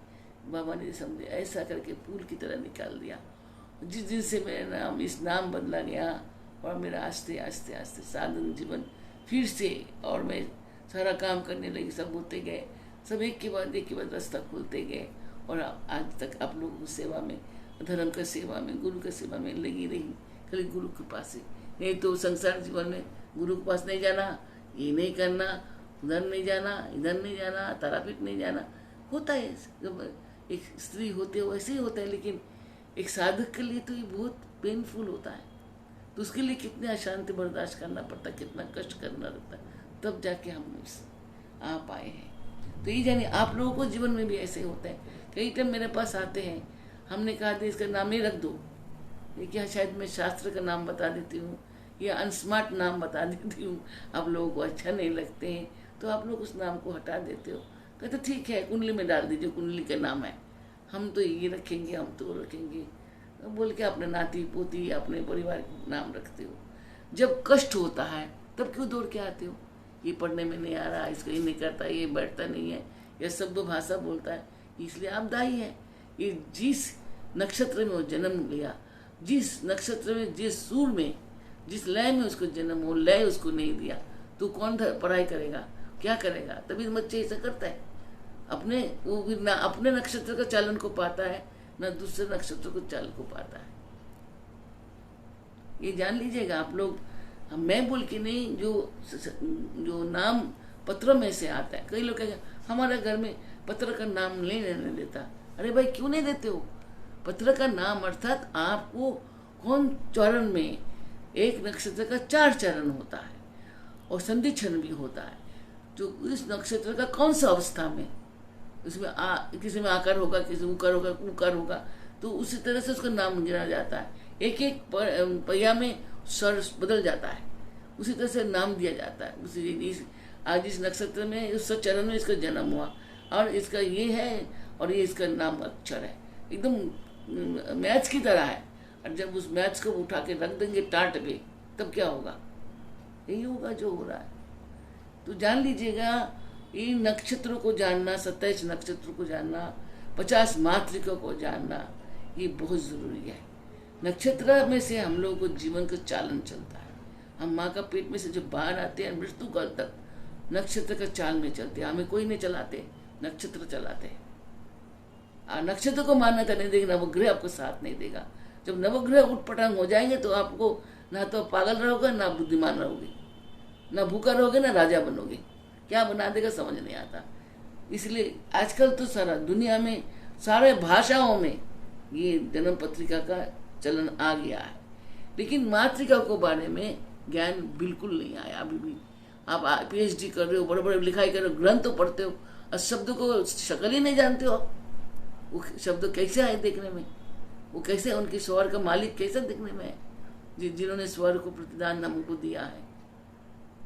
बाबा ने समझे ऐसा करके पुल की तरह निकाल दिया। जिस दिन से मेरा नाम, इस नाम बदला गया और मेरा आस्ते आस्ते आस्ते साधन जीवन फिर से, और मैं सारा काम करने लगी, सब होते गए, सब एक के बाद रास्ता खुलते गए। और आज तक आप लोगों की सेवा में, धर्म का सेवा में, गुरु का सेवा में लगी रही, खाली गुरु के पास से। नहीं तो संसार जीवन में गुरु के पास नहीं जाना, ये नहीं करना, उधर नहीं जाना, इधर नहीं जाना, तारापीठ नहीं जाना, होता है। जब एक स्त्री होते हो वैसे ही होता है, लेकिन एक साधक के लिए तो ये बहुत पेनफुल होता है। तो उसके लिए कितने अशांति बर्दाश्त करना पड़ता है, कितना कष्ट करना रहता है, तब जाके हम आ पाए हैं। तो ये जानिए आप लोगों को जीवन में भी ऐसे होता है। कई टाइम मेरे पास आते हैं, हमने कहा था इसका नाम ही रख दो, ये क्या शायद मैं शास्त्र का नाम बता देती हूँ या अनस्मार्ट नाम बता देती हूँ, आप लोगों को अच्छा नहीं लगते हैं तो आप लोग उस नाम को हटा देते हो। कहते ठीक है कुंडली में डाल दीजिए, कुंडली का नाम है, हम तो ये रखेंगे, हम तो रखेंगे, बोल के अपने नाती पोती अपने परिवार का नाम रखते हो। जब कष्ट होता है तब क्यों दौड़ के आते हो, ये पढ़ने में नहीं आ रहा, इसको ये नहीं करता, ये बैठता नहीं है, यह शब्द भाषा बोलता है, इसलिए आप दायी है। ये जिस नक्षत्र में वो जन्म लिया, जिस नक्षत्र में, जिस सूर में, जिस लय में उसको जन्म, वो लय उसको नहीं दिया, तो कौन पढ़ाई करेगा, क्या करेगा? तभी बच्चे ऐसा करता है, अपने वो भी ना अपने नक्षत्र का चालन को पाता है, ना दूसरे नक्षत्र को चालन को पाता है। ये जान लीजिएगा आप लोग। मैं बोल के नहीं, जो नाम पत्रों में से आता है। कई लोग कहेंगे हमारे घर में पत्र का नाम नहीं लेने देता। अरे भाई क्यों नहीं देते हो? पत्र का नाम अर्थात आपको कौन चरण में, एक नक्षत्र का 4 चरण होता है और संधि क्षण भी होता है। तो इस नक्षत्र का कौन सा अवस्था में, उसमें किसी में आकार होगा, किसी में उकार होगा, उकार होगा, तो उसी तरह से उसका नाम गिना जाता है। एक एक पहिया में स्वर बदल जाता है, उसी तरह से नाम दिया जाता है। आज इस नक्षत्र में, उस चरण में इसका जन्म हुआ, और इसका ये है, और ये इसका नाम अक्षर है। एकदम मैच की तरह है। और जब उस मैच को उठा के रख देंगे टाट पे, तब क्या होगा? यही होगा जो हो रहा है। तो जान लीजिएगा, इन नक्षत्रों को जानना, 27 नक्षत्रों को जानना, 50 मातृकों को जानना, ये बहुत जरूरी है। नक्षत्र में से हम लोगों को जीवन का चालन चलता है। हम माँ का पेट में से जब बाहर आते हैं, मृत्यु काल तक नक्षत्र का चाल में चलते हैं। हमें कोई नहीं चलाते, नक्षत्र चलाते हैं। नक्षत्र को मान्यता नहीं देगी, नवग्रह आपको साथ नहीं देगा। जब नवग्रह उठपटांग हो जाएंगे तो आपको ना तो पागल रहोगे, ना बुद्धिमान रहोगे, ना भूखा रहोगे, ना राजा बनोगे। क्या बना देगा समझ नहीं आता। इसलिए आजकल तो सारा दुनिया में, सारे भाषाओं में ये जन्म पत्रिका का चलन आ गया है, लेकिन मातृका को बारे में ज्ञान बिल्कुल नहीं आया अभी भी। आप पीएचडी कर रहे हो, बड़े बड़े लिखाई कर रहे हो, ग्रंथ तो पढ़ते हो, और शब्द को शक्ल ही नहीं जानते हो। वो शब्द कैसे आए देखने में, वो कैसे, उनके स्वर का मालिक कैसा दिखने में है, जिन्होंने स्वर को प्रतिदान हमको दिया है।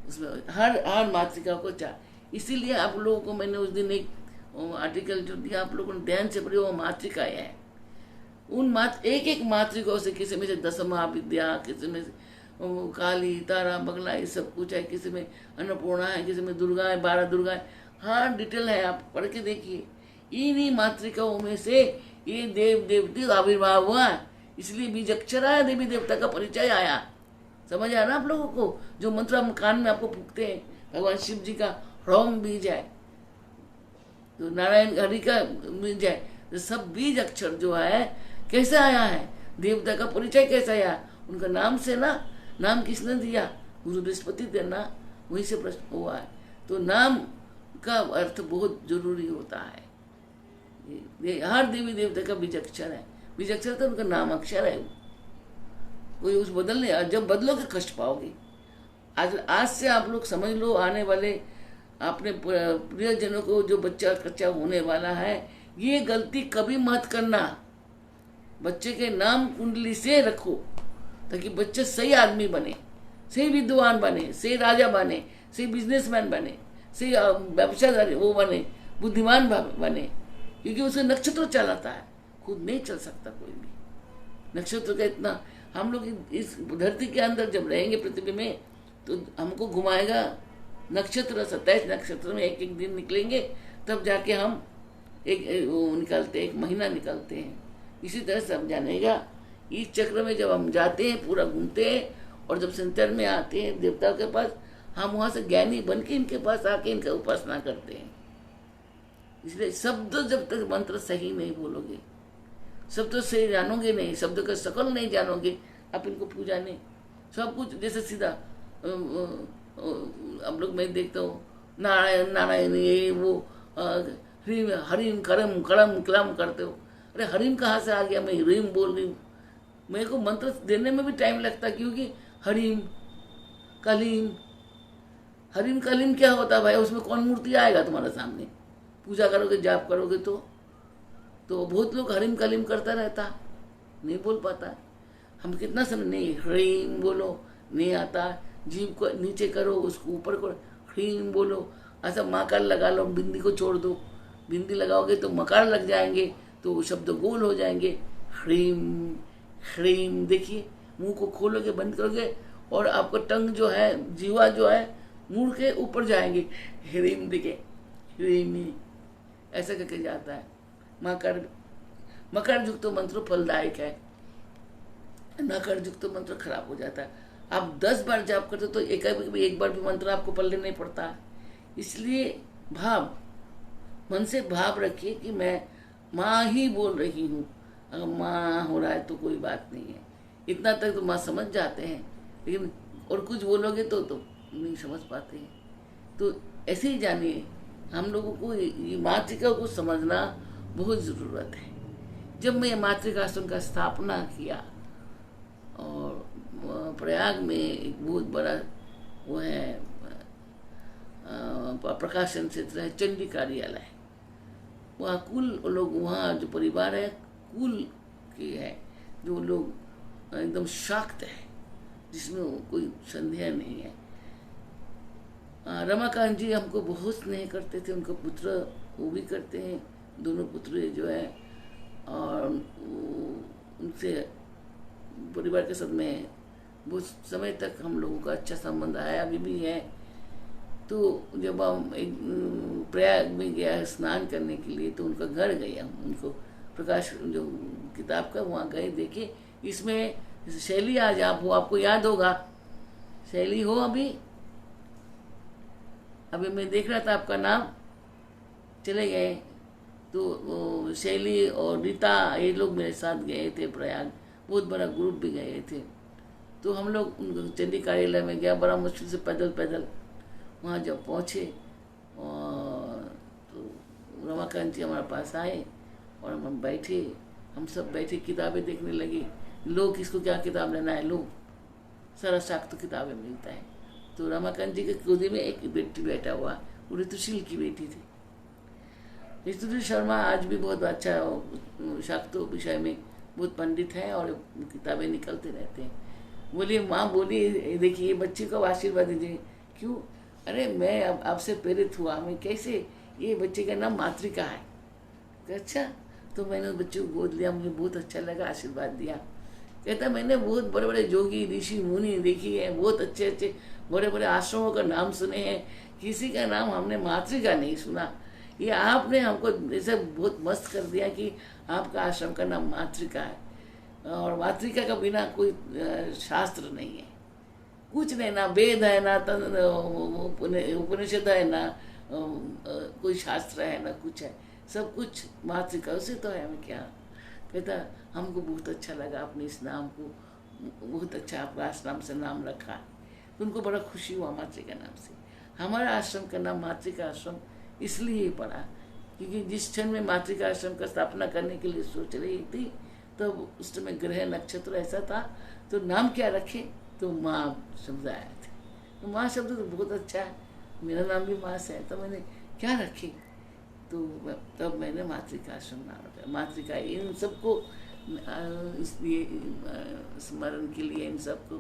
उसमें हर मातृका को इसीलिए आप लोगों को मैंने उस दिन एक आर्टिकल जो दिया, आप लोगों ने ध्यान से पढ़ी, वो मातृकाएं हैं। उन एक एक मातृकाओं से, किसी में से दशमा विद्या, किसी में काली, तारा, बगला, ये सब कुछ है, किसी में अन्नपूर्णा है, किसी में दुर्गा है, 12 दुर्गा है। हाँ, डिटेल है, आप पढ़ के देखिए। इन्हीं मातृकाओं में से ये देव देवती का आविर्भाव हुआ, इसलिए बीज अक्षर आया, देवी देवता का परिचय आया। समझ आया ना आप लोगों को? जो मंत्र हम कान में आपको फूकते हैं, भगवान शिव जी का ह्रौम बीज है, तो नारायण हरि का बीज है, तो सब बीज अक्षर जो है कैसे आया है, देवता का परिचय कैसे आया, उनका नाम से ना। नाम किसने दिया? गुरु बृहस्पति देना, वहीं से प्रश्न हुआ है। तो नाम का अर्थ बहुत जरूरी होता है। हर देवी देवता का बीज अक्षर है, बीज अक्षर तो उनका नाम अक्षर है। कोई उस बदलने, जब बदलोगे कष्ट पाओगे। आज से आप लोग समझ लो, आने वाले अपने प्रियजनों को, जो बच्चा कच्चा होने वाला है, ये गलती कभी मत करना। बच्चे के नाम कुंडली से रखो, ताकि बच्चे सही आदमी बने, सही विद्वान बने, सही राजा बने, सही बिजनेसमैन बने, सही व्यवसायदारी वो बने, बुद्धिमान बने, क्योंकि उसे नक्षत्र चलाता है, खुद नहीं चल सकता कोई भी। नक्षत्र का इतना, हम लोग इस धरती के अंदर जब रहेंगे पृथ्वी में, तो हमको घुमाएगा नक्षत्र। 27 नक्षत्र में एक एक दिन निकलेंगे, तब जाके हम एक वो निकलते, एक महीना निकलते हैं। इसी तरह से हम जानेगा, इस चक्र में जब हम जाते हैं, पूरा घूमते हैं, और जब सेंटर में आते हैं देवताओं के पास, हम वहाँ से ज्ञानी बन के इनके पास आके इनका उपासना करते हैं। इसलिए शब्द, जब तक मंत्र सही नहीं बोलोगे, शब्द सही जानोगे नहीं, शब्द का शकल नहीं जानोगे, आप इनको पूजा नहीं। सब कुछ जैसे सीधा अब लोग, मैं देखता हूँ नारायण नारायण, ये वो हरीम हरीम करम करम कलम करते हो। अरे हरीम कहाँ से आ गया? मैं रीम बोल रही हूँ। मेरे को मंत्र देने में भी टाइम लगता है, क्योंकि हरीम कलीम, हरीम कलीम क्या होता है भाई? उसमें कौन मूर्ति आएगा तुम्हारे सामने? पूजा करोगे, जाप करोगे तो बहुत लोग हरीम कलीम करता रहता, नहीं बोल पाता है। हम कितना समय नहीं, ह्रीम बोलो, नहीं आता। जीव को नीचे करो, उसको ऊपर करो, ह्रीम बोलो। ऐसा मकार लगा लो, बिंदी को छोड़ दो, बिंदी लगाओगे तो मकार लग जाएंगे, तो शब्द गोल हो जाएंगे। ह्रीम ह्रीम, देखिए मुंह को खोलोगे, बंद करोगे, और आपका टंग जो है, जीवा जो है, मुड़ के ऊपर जाएंगे। ह्रीम, देखिए ह्रीमी, ऐसा करके जाता है। मकर युक्त मंत्र फलदायक है, नकर युक्त मंत्र खराब हो जाता है। आप 10 बार जाप करते तो एक बार भी मंत्र आपको पढ़ने नहीं पड़ता। इसलिए मन से भाव रखिए कि मैं माँ ही बोल रही हूँ। अगर माँ हो रहा है तो कोई बात नहीं है, इतना तक तो माँ समझ जाते हैं, लेकिन और कुछ बोलोगे तो नहीं समझ पाते हैं। तो ऐसे ही जानिए, हम लोगों को ये मातृका को समझना बहुत ज़रूरत है। जब मैं मातृकाश्रम का स्थापना किया, और प्रयाग में एक बहुत बड़ा वो है प्रकाशन क्षेत्र है, चंडी कार्यालय, वहाँ कुल लोग, वहाँ जो परिवार है कुल के है, जो लोग एकदम शाक्त है, जिसमें कोई संदेह नहीं है। रमाकांत जी हमको बहुत स्नेह करते थे, उनका पुत्र वो भी करते हैं, दोनों पुत्र जो है, और उनसे परिवार के साथ में बहुत समय तक हम लोगों का अच्छा संबंध आया, अभी भी है। तो जब हम एक प्रयाग में गया स्नान करने के लिए, तो उनका घर गए हम, उनको प्रकाश जो किताब का वहाँ गए, देखे। इसमें शैली आज आप हो, आपको याद होगा, शैली हो अभी मैं देख रहा था आपका नाम, चले गए। तो शैली और रीता ये लोग मेरे साथ गए थे प्रयाग, बहुत बड़ा ग्रुप भी गए थे। तो हम लोग चंडी कार्यालय में गया, बड़ा मुश्किल से पैदल वहाँ जब पहुँचे, और तो रमाकांत जी हमारे पास आए और हम बैठे, हम सब बैठे, किताबें देखने लगे। लो किसको क्या किताब लेना है, लो सारा शाक्त किताबें मिलता है। तो रमाकांत जी के गोदी में एक बेटी बैठा हुआ, वो ऋतुशील की बेटी थी। ऋतुशील शर्मा आज भी बहुत अच्छा शाक्त विषय में बहुत पंडित है, और किताबें निकलते रहते हैं। बोलिए माँ, बोलिए, देखिए बच्चे को आशीर्वाद दीजिए। क्यों? अरे मैं अब आपसे प्रेरित हुआ, मैं कैसे, ये बच्चे का नाम मातृका है। अच्छा, तो मैंने उस बच्चे को गोद लिया, मुझे बहुत अच्छा लगा, आशीर्वाद दिया। कहता मैंने बहुत बड़े बड़े जोगी ऋषि मुनि देखी है, बहुत अच्छे अच्छे बड़े बड़े आश्रमों का नाम सुने हैं, किसी का नाम हमने मातृका नहीं सुना। ये आपने हमको ऐसे बहुत मस्त कर दिया कि आपका आश्रम का नाम मातृका है, और मातृका का बिना कोई शास्त्र नहीं है, कुछ नहीं, ना वेद है, ना उपनिषद है, ना कोई शास्त्र है, ना कुछ है, सब कुछ मातृका से तो है। हमें क्या कहता, हमको बहुत अच्छा लगा आपने इस नाम को, बहुत अच्छा आपका आश्रम से नाम रखा। तो उनको बड़ा खुशी हुआ मातृका नाम से। हमारा आश्रम का नाम मातृका आश्रम इसलिए ही पड़ा, क्योंकि जिस क्षण में मातृका आश्रम का स्थापना करने के लिए सोच रही थी, तो उस समय ग्रह नक्षत्र ऐसा था, तो नाम क्या रखे, तो माँ शब्द आए थे। तो माँ शब्द तो बहुत अच्छा है, मेरा नाम भी माँ से है, तो मैंने क्या रखे, तो तब मैंने मातृका आश्रम नाम रखा। मातृका इन सबको इसलिए स्मरण के लिए, इन सबको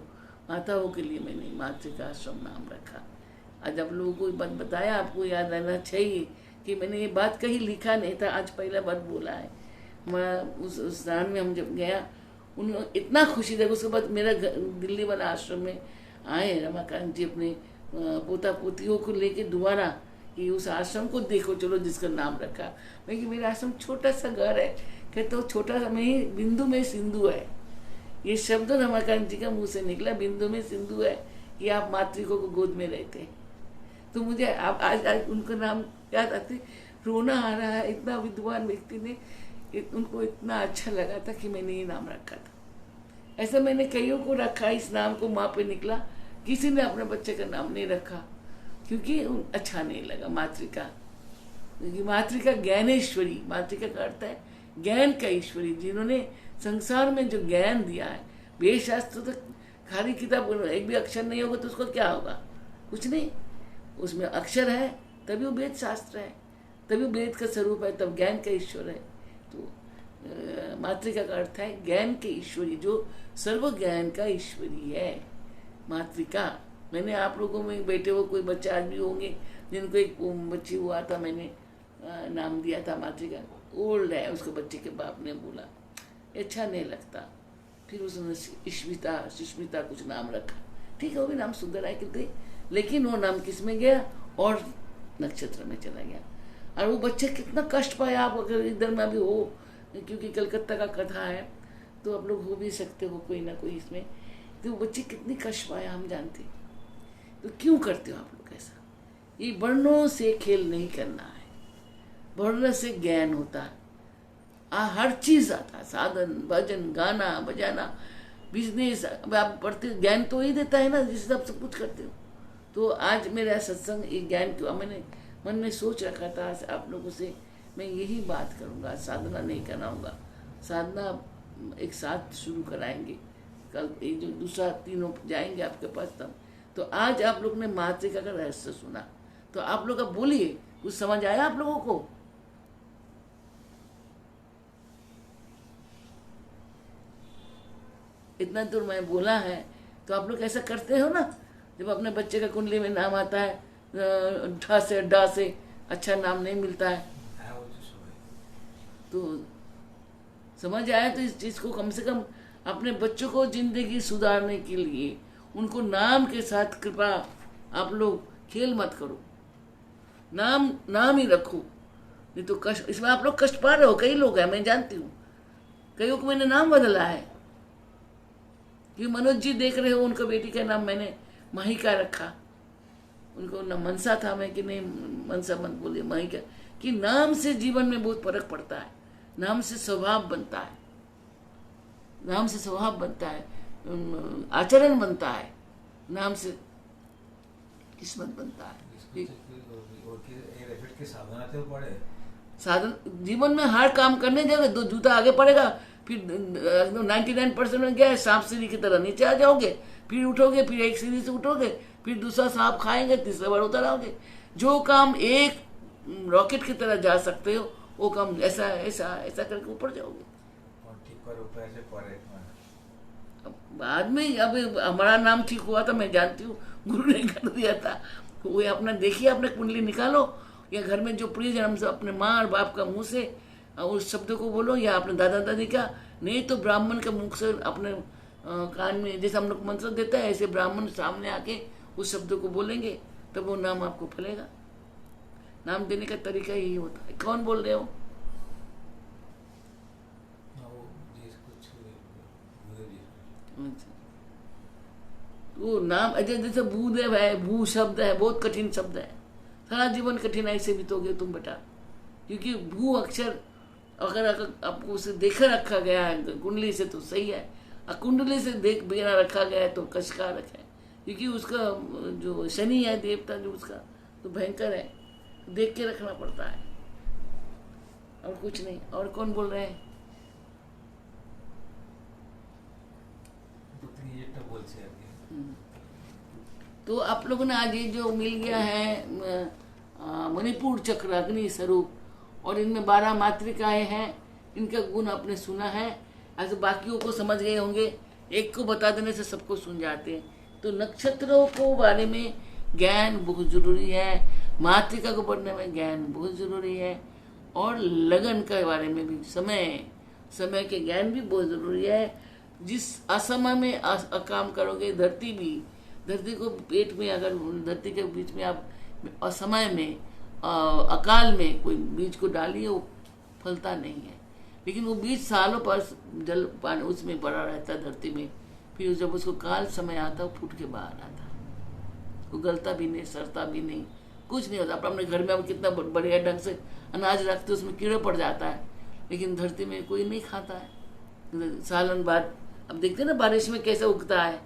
माताओं के लिए मैंने मातृका आश्रम नाम रखा। आज आप लोगों को बात बताया, आपको याद रहना चाहिए कि मैंने ये बात कहीं लिखा नहीं था, आज पहला बार बोला है। मैं उस स्थान में हम जब गया, उन इतना खुशी था। उसके बाद मेरा दिल्ली वाला आश्रम में आए रमाकांत जी अपने पोता पोतियों को लेके दोबारा, कि उस आश्रम को देखो चलो जिसका नाम रखा। मैं कि मेरा आश्रम छोटा सा घर है, कहते वो छोटा सा में ही बिंदु में सिंधु है। ये शब्द रमाकांत जी का मुंह से निकला, बिंदु में सिंधु है, कि आप मातृकों को गोद में रहते। तो मुझे आज उनका नाम याद आते, रोना आ रहा है। इतना विद्वान व्यक्ति ने, उनको इतना अच्छा लगा था कि मैंने ये नाम रखा था। ऐसा मैंने कईयों को रखा, इस नाम को माँ पे निकला, किसी ने अपने बच्चे का नाम नहीं रखा, क्योंकि अच्छा नहीं लगा मातृका। क्योंकि मातृका ज्ञानेश्वरी, मातृका का अर्थ है ज्ञान का ईश्वरी, जिन्होंने संसार में जो ज्ञान दिया है। वेद शास्त्र तो खाली किताब, एक भी अक्षर नहीं होगा तो उसको क्या होगा, कुछ नहीं। उसमें अक्षर है तभी वो वेद शास्त्र है, तभी वेद का स्वरूप है, तब ज्ञान का ईश्वर है। तो मातृका का अर्थ है ज्ञान के ईश्वरी, जो सर्व ज्ञान का ईश्वरी है मातृका। मैंने आप लोगों में बैठे हुए कोई बच्चे आज भी होंगे जिनको एक बच्ची हुआ था, मैंने नाम दिया था मातृका, ओल्ड है, उसको बच्चे के बाप ने बोला अच्छा नहीं लगता, फिर उसने सुष्मिता कुछ नाम रखा। ठीक है, वो भी नाम सुंदर है कितने, लेकिन वो नाम किस में गया, और नक्षत्र में चला गया। और वो बच्चे कितना कष्ट पाया, आप अगर इधर में भी हो, क्योंकि कलकत्ता का कथा है तो आप लोग हो भी सकते हो कोई ना कोई इसमें, तो वो बच्चे कितनी कष्ट पाया हम जानते। तो क्यों करते हो आप लोग ऐसा? ये वर्णों से खेल नहीं करना है, वर्ण से ज्ञान होता है, हर चीज आता है, साधन भजन गाना बजाना बिजनेस, आप पढ़ते ज्ञान तो ही देता है ना, जिससे आप सब कुछ करते हो। तो आज मेरा सत्संग ये ज्ञान क्यों, मैंने मन में सोच रखा था आप लोगों से मैं यही बात करूँगा, साधना नहीं कराऊंगा, साधना एक साथ शुरू कराएंगे, कल ये जो दूसरा तीनों जाएंगे आपके पास तब। तो आज आप लोग ने मातृका का रहस्य सुना, तो आप लोग अब बोलिए, कुछ समझ आया आप लोगों को? इतना दूर मैं बोला है, तो आप लोग ऐसा करते हो ना? जब अपने बच्चे का कुंडली में नाम आता है ढ से डा से अच्छा नाम नहीं मिलता है, तो समझ आया? तो इस चीज़ को कम से कम अपने बच्चों को जिंदगी सुधारने के लिए उनको नाम के साथ कृपा आप लोग खेल मत करो, नाम नाम ही रखो। नहीं तो कष्ट, इसमें आप लोग कष्ट पा रहे हो। कई लोग हैं, मैं जानती हूँ, कईयों को मैंने नाम बदला है। कि मनोज जी देख रहे हो, उनका बेटी का नाम मैंने माहिका रखा। उनको न मनसा था, मैं कि नहीं मनसा मत बोलिए, माहिका। कि नाम से जीवन में बहुत फर्क पड़ता है, नाम से स्वभाव बनता है, नाम से स्वभाव बनता है, आचरण बनता है, नाम से किस्मत बनता है। साधन जीवन में हर काम करने जाओगे, दो जूता आगे पड़ेगा, फिर 99% में क्या है, सांप सीढ़ी की तरह नीचे आ जाओगे, फिर उठोगे, फिर एक सीढ़ी से उठोगे, फिर दूसरा सांप खाएंगे, तीसरा बार उतर आओगे। जो काम एक रॉकेट की तरह जा सकते हो, वो काम ऐसा ऐसा ऐसा करके ऊपर जाओगे। बाद में अब हमारा नाम ठीक हुआ था, मैं जानती हूँ, गुरु ने कर दिया था। वो अपना देखिए, अपने कुंडली निकालो, या घर में जो प्रिय जन्म से अपने माँ और बाप का मुंह से उस शब्द को बोलो, या अपने दादा दादी का, नहीं तो ब्राह्मण के मुख से अपने कान में, जैसे हम लोग मंत्र देता है, ऐसे ब्राह्मण सामने आके उस शब्द को बोलेंगे, तब वो नाम आपको फलेगा। नाम देने का तरीका यही होता है। कौन बोल रहे हो? वो नाम जैसे भूदेव है, भू शब्द है, बहुत कठिन शब्द है। सारा जीवन कठिनाई से बीतोगे तुम बेटा, क्योंकि भू अक्षर अगर आपको उसे देखा रखा गया है कुंडली से तो सही है, और कुंडली से देख बिना रखा गया है तो कष्टकारक है, क्योंकि उसका जो शनि है देवता, जो उसका तो भयंकर है, देख के रखना पड़ता है, और कुछ नहीं। और कौन बोल रहे हैं? तो आप लोगों ने आज ये जो मिल गया है मणिपुर चक्र अग्नि स्वरूप, और इनमें 12 मातृकाएं हैं, इनका गुण आपने सुना है। ऐसे बाकियों को समझ गए होंगे, एक को बता देने से सबको सुन जाते हैं। तो नक्षत्रों को बारे में ज्ञान बहुत जरूरी है, मातृका को पढ़ने में ज्ञान बहुत जरूरी है, और लगन के बारे में भी, समय के ज्ञान भी बहुत जरूरी है। जिस असमय में काम करोगे, धरती को पेट में, अगर धरती के बीच में आप असमय में अकाल में कोई बीज को डालिए, वो फलता नहीं है। लेकिन वो बीज सालों पर जल पानी उसमें पड़ा रहता है धरती में, फिर जब उसको काल समय आता है, फूट के बाहर आता है। वो गलता भी नहीं, सड़ता भी नहीं, कुछ नहीं होता। अपने घर में अब कितना बढ़िया ढंग से अनाज रखते, उसमें कीड़े पड़ जाता है, लेकिन धरती में कोई नहीं खाता है। सालन बाद अब देखते हैं ना बारिश में कैसे उगता है,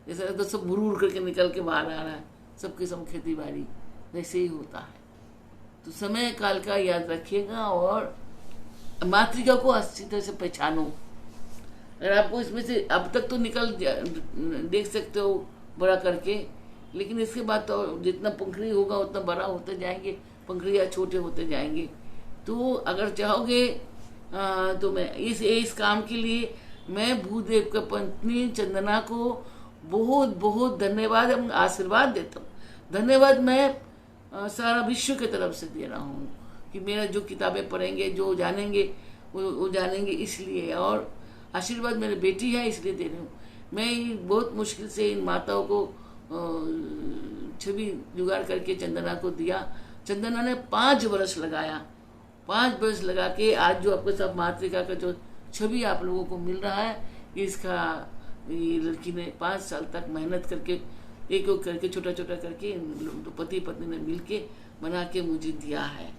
जैसे तो सब भूर करके निकल के बाहर आ रहा है, सबके सब खेती बाड़ी वैसे ही होता है। तो समय काल का याद रखिएगा, और मातृका को अच्छी तरह से पहचानो। अगर आपको इसमें से अब तक तो देख सकते हो बड़ा करके, लेकिन इसके बाद तो जितना पंखड़ी होगा उतना बड़ा होते जाएंगे, पंखड़ियाँ छोटे होते जाएंगे। तो अगर चाहोगे तो मैं इस काम के लिए मैं भूदेव का पत्नी चंदना को बहुत बहुत धन्यवाद एवं आशीर्वाद देता हूँ। धन्यवाद मैं सारा विश्व की तरफ से दे रहा हूँ कि मेरा जो किताबें पढ़ेंगे, जो जानेंगे, वो जानेंगे इसलिए, और आशीर्वाद मेरी बेटी है इसलिए दे रही हूँ। मैं बहुत मुश्किल से इन माताओं को छवि जुगाड़ करके चंदना को दिया। चंदना ने 5 वर्ष लगाया, 5 वर्ष लगा के आज जो आपको सब मातृका का जो छवि आप लोगों को मिल रहा है, इसका ये लड़की ने 5 साल तक मेहनत करके एक करके छोटा छोटा करके तो पति पत्नी ने मिल के बना के मुझे दिया है।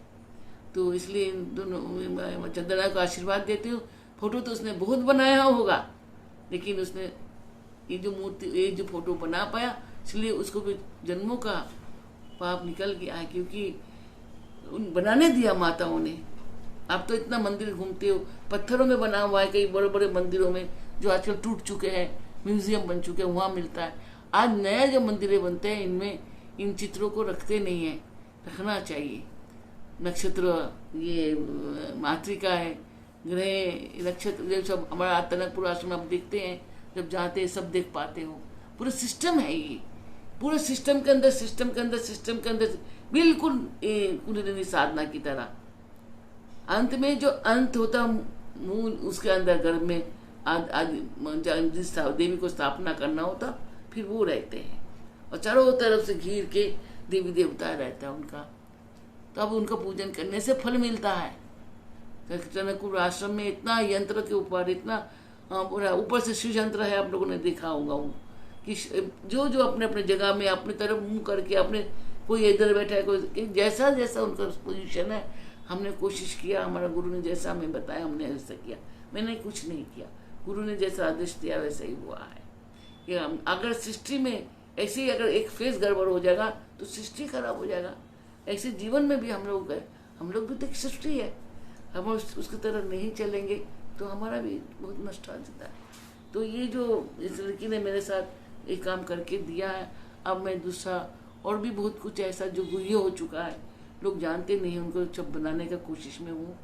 तो इसलिए दोनों चंदना को आशीर्वाद देती हूँ। फोटो तो उसने बहुत बनाया होगा, लेकिन उसने ये जो मूर्ति, ये जो फोटो बना पाया, इसलिए उसको भी जन्मों का पाप निकल गया है, क्योंकि बनाने दिया माताओं ने। आप तो इतना मंदिर घूमते हो, पत्थरों में बना हुआ है कई बड़े बड़े मंदिरों में, जो आजकल टूट चुके हैं, म्यूजियम बन चुके हैं, वहाँ मिलता है। आज नया जो मंदिरें बनते हैं, इनमें इन चित्रों को रखते नहीं है, रखना चाहिए। नक्षत्र, ये मातृका है, ग्रह, नक्षत्र, जब सब हमारा तनकपुर आश्रम आप देखते हैं जब जाते हैं सब देख पाते हो। पूरा सिस्टम है ये, पूरे सिस्टम के अंदर सिस्टम के अंदर सिस्टम के अंदर बिल्कुल कुंडलिनी साधना की तरह। अंत में जो अंत होता मूल, उसके अंदर गर्भ में जिस देवी को स्थापना करना होता फिर वो रहते हैं और चारों तरफ से घिर के देवी देवता रहता है उनका। तो अब उनका पूजन करने से फल मिलता है। जनकपुर आश्रम में इतना यंत्र के ऊपर इतना पूरा ऊपर से शिव यंत्र है, आप लोगों ने देखा होगा कि जो जो अपने अपने जगह में अपनी तरफ मुंह करके अपने, कोई इधर बैठा है, कोई जैसा जैसा उनका पोजीशन है, हमने कोशिश किया, हमारा गुरु ने जैसा हमें बताया हमने ऐसा किया। मैंने कुछ नहीं किया, गुरु ने जैसा आदेश दिया वैसा ही हुआ है। कि अगर सृष्टि में ऐसे ही अगर एक फेस गड़बड़ हो जाएगा तो सृष्टि खराब हो जाएगा। ऐसे जीवन में भी हम लोग भी तो एक सृष्टि है, हम उसकी तरह नहीं चलेंगे तो हमारा भी बहुत नष्ट हो जाता है। तो ये जो इस लड़की ने मेरे साथ एक काम करके दिया है, अब मैं दूसरा और भी बहुत कुछ ऐसा जो गुह्य हो चुका है, लोग जानते नहीं, उनको सब बनाने का कोशिश में हूँ,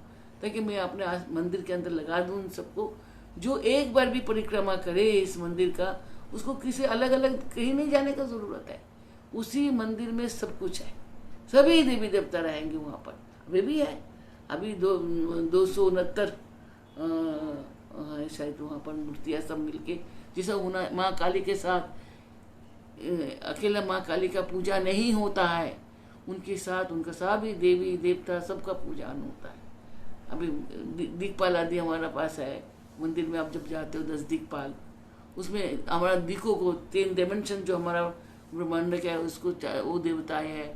ताकि मैं अपने मंदिर के अंदर लगा दूँ उन सबको। जो एक बार भी परिक्रमा करे इस मंदिर का, उसको किसी अलग अलग कहीं नहीं जाने का ज़रूरत है। उसी मंदिर में सब कुछ है, सभी देवी देवता रहेंगे वहाँ पर, अभी भी है। अभी 269 शायद वहाँ पर मूर्तियाँ सब मिलके, जैसा होना माँ काली के साथ अकेला माँ काली का पूजा नहीं होता है, उनके साथ उनका सभी देवी देवता सबका पूजन होता है। अभी दिक्पाल आदि हमारा पास है मंदिर में, आप जब जाते हो 10 दिक्पाल, उसमें हमारा दिकों को 3 डायमेंशन जो हमारा ब्रह्मांड का है उसको वो देवताएं हैं।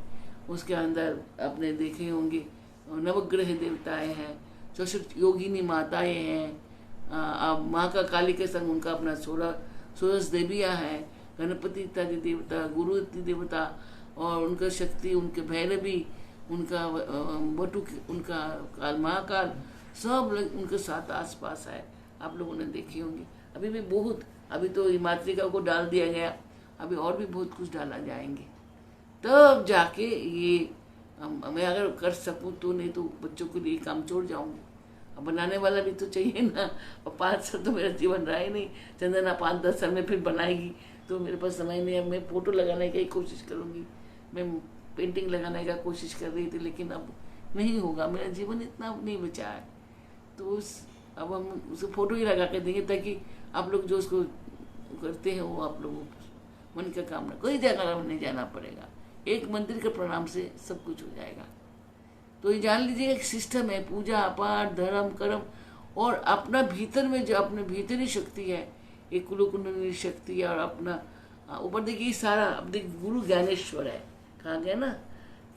उसके अंदर आपने देखे होंगे नवग्रह देवताएं हैं, 64 योगिनी माताएं हैं, अब माँ का काली के संग उनका अपना 16 देवियाँ हैं, गणपति इत्यादि देवता, गुरु इत्यादि देवता, और उनका शक्ति, उनके भैरवी, उनका बटु, उनका काल महाकाल, सब उनके साथ आसपास है। आप लोगों ने देखे होंगे। अभी भी बहुत, अभी तो मातृका को डाल दिया गया, अभी और भी बहुत कुछ डाला जाएंगे, तब जाके ये मैं अगर कर सकूं तो, नहीं तो बच्चों के लिए काम छोड़ जाऊंगी। अब बनाने वाला भी तो चाहिए ना, और 5 साल तो मेरा जीवन रहा ही नहीं। चंदना 5-10 साल में फिर बनाएगी तो मेरे पास समय नहीं है। मैं फोटो लगाने की कोशिश करूँगी, मैं पेंटिंग लगाने का कोशिश कर रही थी, लेकिन अब नहीं होगा, मेरा जीवन इतना नहीं बचा है। तो अब हम उसे फ़ोटो ही लगा के देंगे, ताकि आप लोग जो उसको करते हैं वो आप लोगों मन का कामना, कोई जगह नहीं जाना पड़ेगा, एक मंदिर के प्रणाम से सब कुछ हो जाएगा। तो ये जान लीजिए एक सिस्टम है, पूजा पाठ धर्म कर्म, और अपना भीतर में जो अपने भीतरी शक्ति है, एक कुंडलिनी शक्ति है, और अपना ऊपर देखिए सारा, अब देखिए गुरु ज्ञानेश्वर है, कहा गया ना,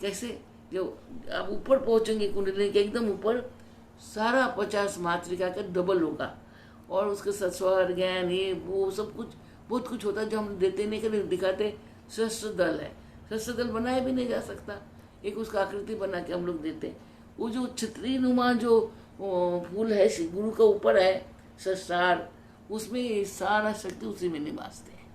कैसे जो आप ऊपर पहुँचेंगे कुंडलिनी के एकदम ऊपर, सारा 50 मातृका का डबल होगा, और उसके साथ स्वर ज्ञान ये वो सब कुछ बहुत कुछ होता है जो हम देते नहीं, कर दिखाते। सहस्त्र दल है, सहस्त्र दल बनाया भी नहीं जा सकता, एक उसका आकृति बना के हम लोग देते हैं। वो जो छतरी नुमा जो फूल है गुरु का ऊपर है सहस्रार, उसमें सारा शक्ति उसी में निवासते हैं,